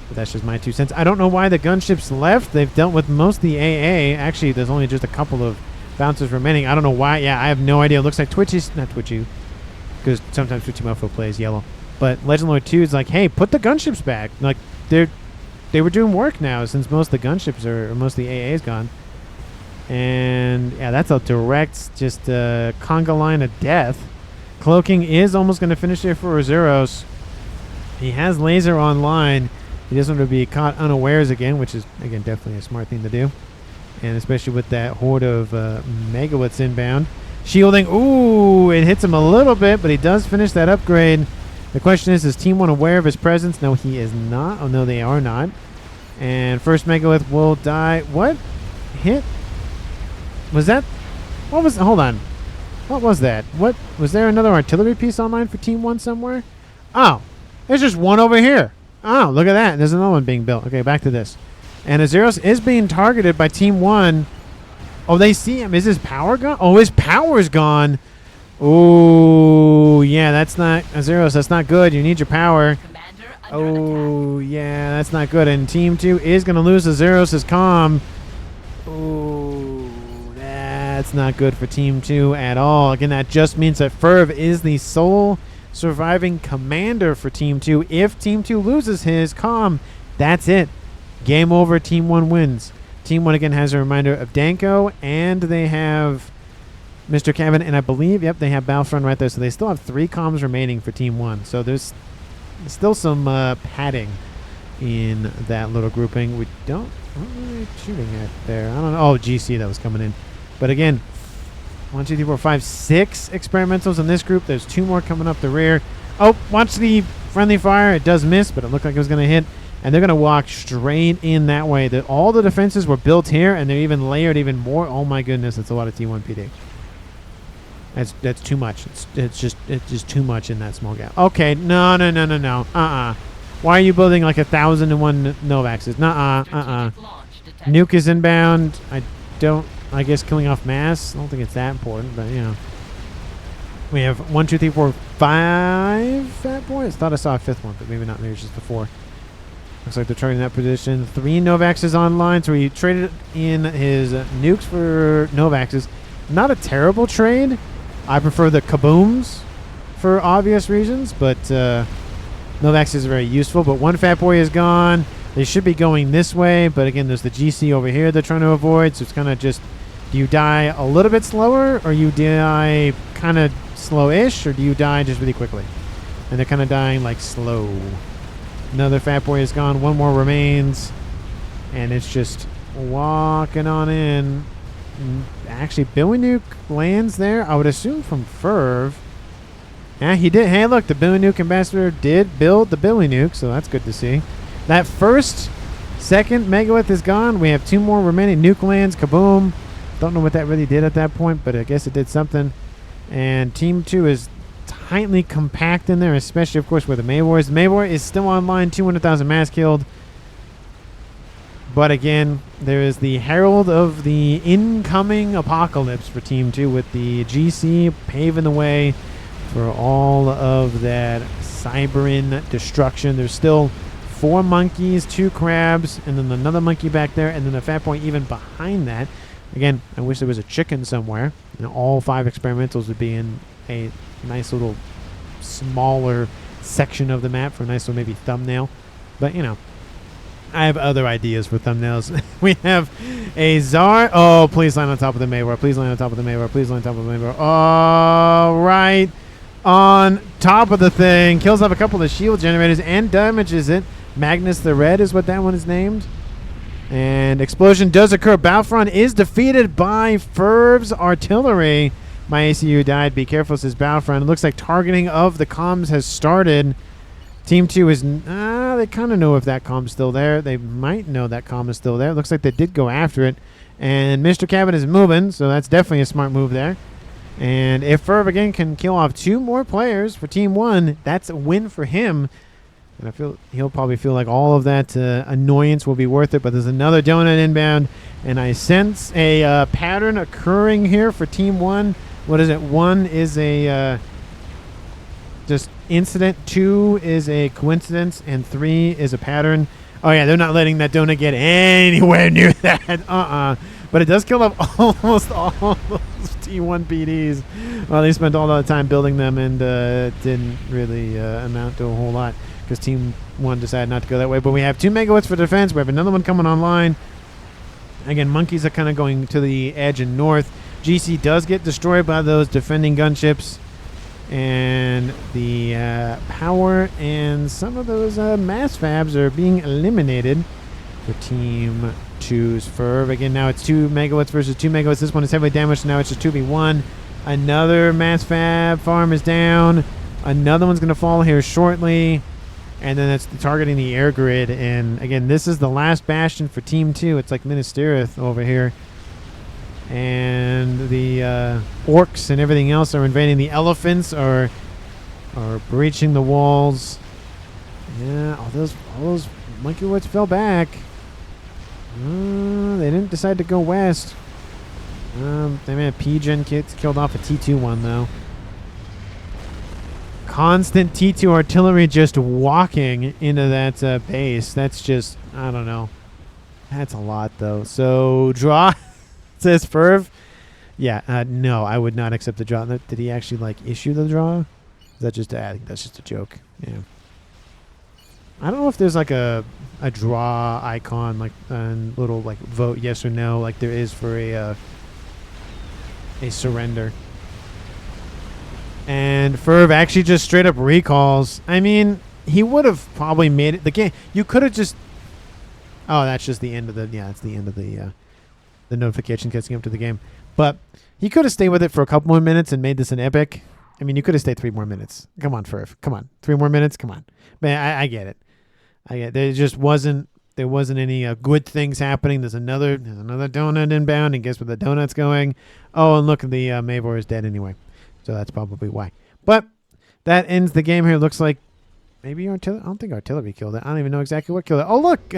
but that's just my 2 cents. I don't know why the gunships left. They've dealt with most of the AA. Actually, there's only just a couple of bouncers remaining. I don't know why. Yeah, I have no idea. It looks like Twitchy's not Twitchy, because sometimes Twitchy Mofo plays yellow. But Legend Lord 2 is like, hey, put the gunships back. Like they were doing work now since most of the gunships or most of the AA is gone. And yeah, that's a direct just conga line of death. Cloaking is almost going to finish here for Azuros. He has laser online. He doesn't want to be caught unawares again, which is, again, definitely a smart thing to do. And especially with that horde of megawatts inbound. Shielding. Ooh, it hits him a little bit, but he does finish that upgrade. The question is Team 1 aware of his presence? No, he is not. Oh, no, they are not. And first megalith will die. What hit? Was that? What was? Hold on. What was that? What was there? Another artillery piece online for Team 1 somewhere? Oh, there's just one over here. Oh, look at that. There's another one being built. Okay, back to this. And Azuros is being targeted by Team 1. Oh, they see him. Is his power gone? Oh, his power's gone. Oh, yeah, that's not Azuros. That's not good. You need your power. Oh, yeah, that's not good. And Team 2 is going to lose Azuros' comm. Oh. That's not good for Team 2 at all. Again, that just means that Firv is the sole surviving commander for Team 2. If Team 2 loses his comm, that's it. Game over. Team 1 wins. Team 1 again has a reminder of Danko, and they have Mr. Kevin, and I believe, yep, they have Balfron right there. So they still have 3 comms remaining for Team 1. So there's still some padding in that little grouping. We don't, what were they shooting at there? I don't know. Oh, GC that was coming in. But again, 1, 2, 3, 4, 5, 6 experimentals in this group. There's 2 more coming up the rear. Oh, watch the friendly fire. It does miss, but it looked like it was going to hit. And they're going to walk straight in that way. All the defenses were built here, and they're even layered even more. Oh my goodness, it's a lot of T1 PD. That's too much. It's just too much in that small gap. Okay, no. Why are you building like 1,001 Novaxes? Nuke is inbound. I guess killing off mass. I don't think it's that important, but you know. We have 1, 2, 3, 4, 5 fat boys. Thought I saw a 5th one, but maybe not. Maybe it's just the 4. Looks like they're trading that position. 3 Novaxes online, so he traded in his nukes for Novaxes. Not a terrible trade. I prefer the kabooms for obvious reasons, but Novaxes are very useful. But 1 fat boy is gone. They should be going this way, but again, there's the GC over here they're trying to avoid, so it's kind of just, do you die a little bit slower, or you die kind of slow-ish, or do you die just really quickly? And they're kind of dying like slow. Another fat boy is gone. 1 more remains. And it's just walking on in. Actually, Billy Nuke lands there, I would assume from Firv. Yeah, he did. Hey, look, the Billy Nuke ambassador did build the Billy Nuke, so that's good to see. That first, second megalith is gone. We have 2 more remaining nuke lands. Kaboom. Don't know what that really did at that point, but I guess it did something. And Team 2 is tightly compact in there, especially, of course, where the Maywar is. The Maywar is still online, 200,000 mass killed. But again, there is the herald of the incoming apocalypse for Team 2 with the GC paving the way for all of that Cyberin destruction. There's still 4 monkeys, 2 crabs, and then another monkey back there, and then a fat boy even behind that. Again, I wish there was a chicken somewhere. You know, all 5 experimentals would be in a nice little smaller section of the map for a nice little maybe thumbnail. But, you know, I have other ideas for thumbnails. We have a Czar. Oh, please land on top of the Maywar. Please land on top of the Maywar. Please land on top of the Maywar. Oh, right on top of the thing. Kills off a couple of shield generators and damages it. Magnus the Red is what that one is named. And explosion does occur. Balfron is defeated by Firv's artillery. My ACU died. Be careful, says Balfron. It looks like targeting of the comms has started. Team 2 is... they kind of know if that comm's still there. They might know that comm is still there. It looks like they did go after it. And Mr. Cabin is moving, so that's definitely a smart move there. And if Firv, again, can kill off 2 more players for Team 1, that's a win for him. And I feel he'll probably feel like all of that annoyance will be worth it. But there's another donut inbound, and I sense a pattern occurring here for Team 1. What is it? 1 is a just incident, 2 is a coincidence, and 3 is a pattern. Oh yeah, they're not letting that donut get anywhere near that. But it does kill off almost all those T1 PDs. Well, they spent all that time building them, and didn't really amount to a whole lot, because Team 1 decided not to go that way. But we have 2 megawatts for defense. We have another one coming online. Again, monkeys are kind of going to the edge and north. GC does get destroyed by those defending gunships. And the power and some of those mass fabs are being eliminated for Team 2's Firv. Again, now it's 2 megawatts versus 2 megawatts. This one is heavily damaged, so now it's just 2v1. Another mass fab farm is down. Another one's going to fall here shortly. And then it's targeting the air grid. And again, this is the last bastion for Team 2. It's like Minas Tirith over here. And the orcs and everything else are invading. The elephants are breaching the walls. Yeah, all those monkey woods fell back. They didn't decide to go west. They may have P-Gen kits killed off a T2 one, though. Constant T2 artillery just walking into that base. That's just, I don't know. That's a lot, though. So, draw, says Firv. Yeah, no, I would not accept the draw. Did he actually, like, issue the draw? Is that just, I think that's just a joke. Yeah. I don't know if there's, like, a draw icon, like, a little, like, vote yes or no, like there is for a surrender. And Firv actually just straight up recalls. I mean, he would have probably made it. The game, you could have just... Oh, that's just the end of the... Yeah, it's the end of the notification catching up to the game. But he could have stayed with it for a couple more minutes and made this an epic. I mean, you could have stayed 3 more minutes. Come on, Firv. Come on. 3 more minutes? Come on. Man, I get it. There just wasn't... There wasn't any good things happening. There's another donut inbound, and guess where the donut's going? Oh, and look, the Maywar is dead anyway. So that's probably why. But that ends the game here. Looks like maybe artillery. I don't think artillery killed it. I don't even know exactly what killed it. Oh, look.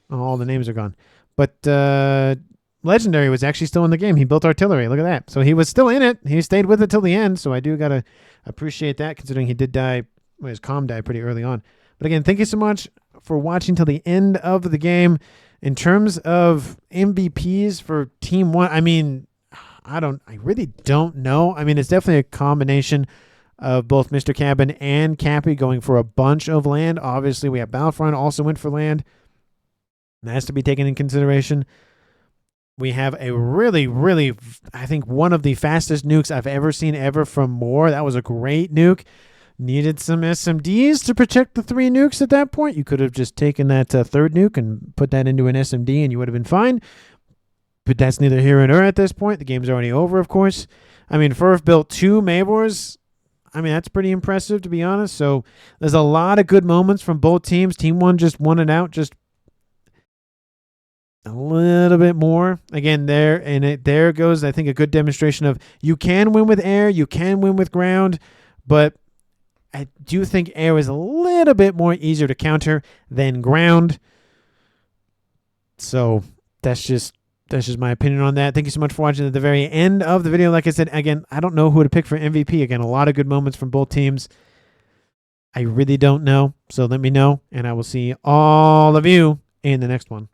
All the names are gone. But legendary was actually still in the game. He built artillery. Look at that. So he was still in it. He stayed with it till the end. So I do got to appreciate that, considering he did die. Well, his comm died pretty early on. But again, thank you so much for watching till the end of the game. In terms of MVPs for Team 1, I mean, I really don't know. I mean, it's definitely a combination of both Mr. Cabin and Capy going for a bunch of land. Obviously, we have Balfron also went for land. That has to be taken in consideration. We have a really, really, I think, one of the fastest nukes I've ever seen ever from Moore. That was a great nuke. Needed some SMDs to protect the 3 nukes at that point. You could have just taken that third nuke and put that into an SMD and you would have been fine. But that's neither here nor there at this point. The game's already over, of course. I mean, Firv built 2 Mavors. I mean, that's pretty impressive, to be honest. So there's a lot of good moments from both teams. Team 1 just won it out just a little bit more. Again, there goes, I think, a good demonstration of you can win with air, you can win with ground, but I do think air is a little bit more easier to counter than ground. So that's just my opinion on that. Thank you so much for watching at the very end of the video. Like I said, again, I don't know who to pick for MVP. Again, a lot of good moments from both teams. I really don't know. So let me know, and I will see all of you in the next one.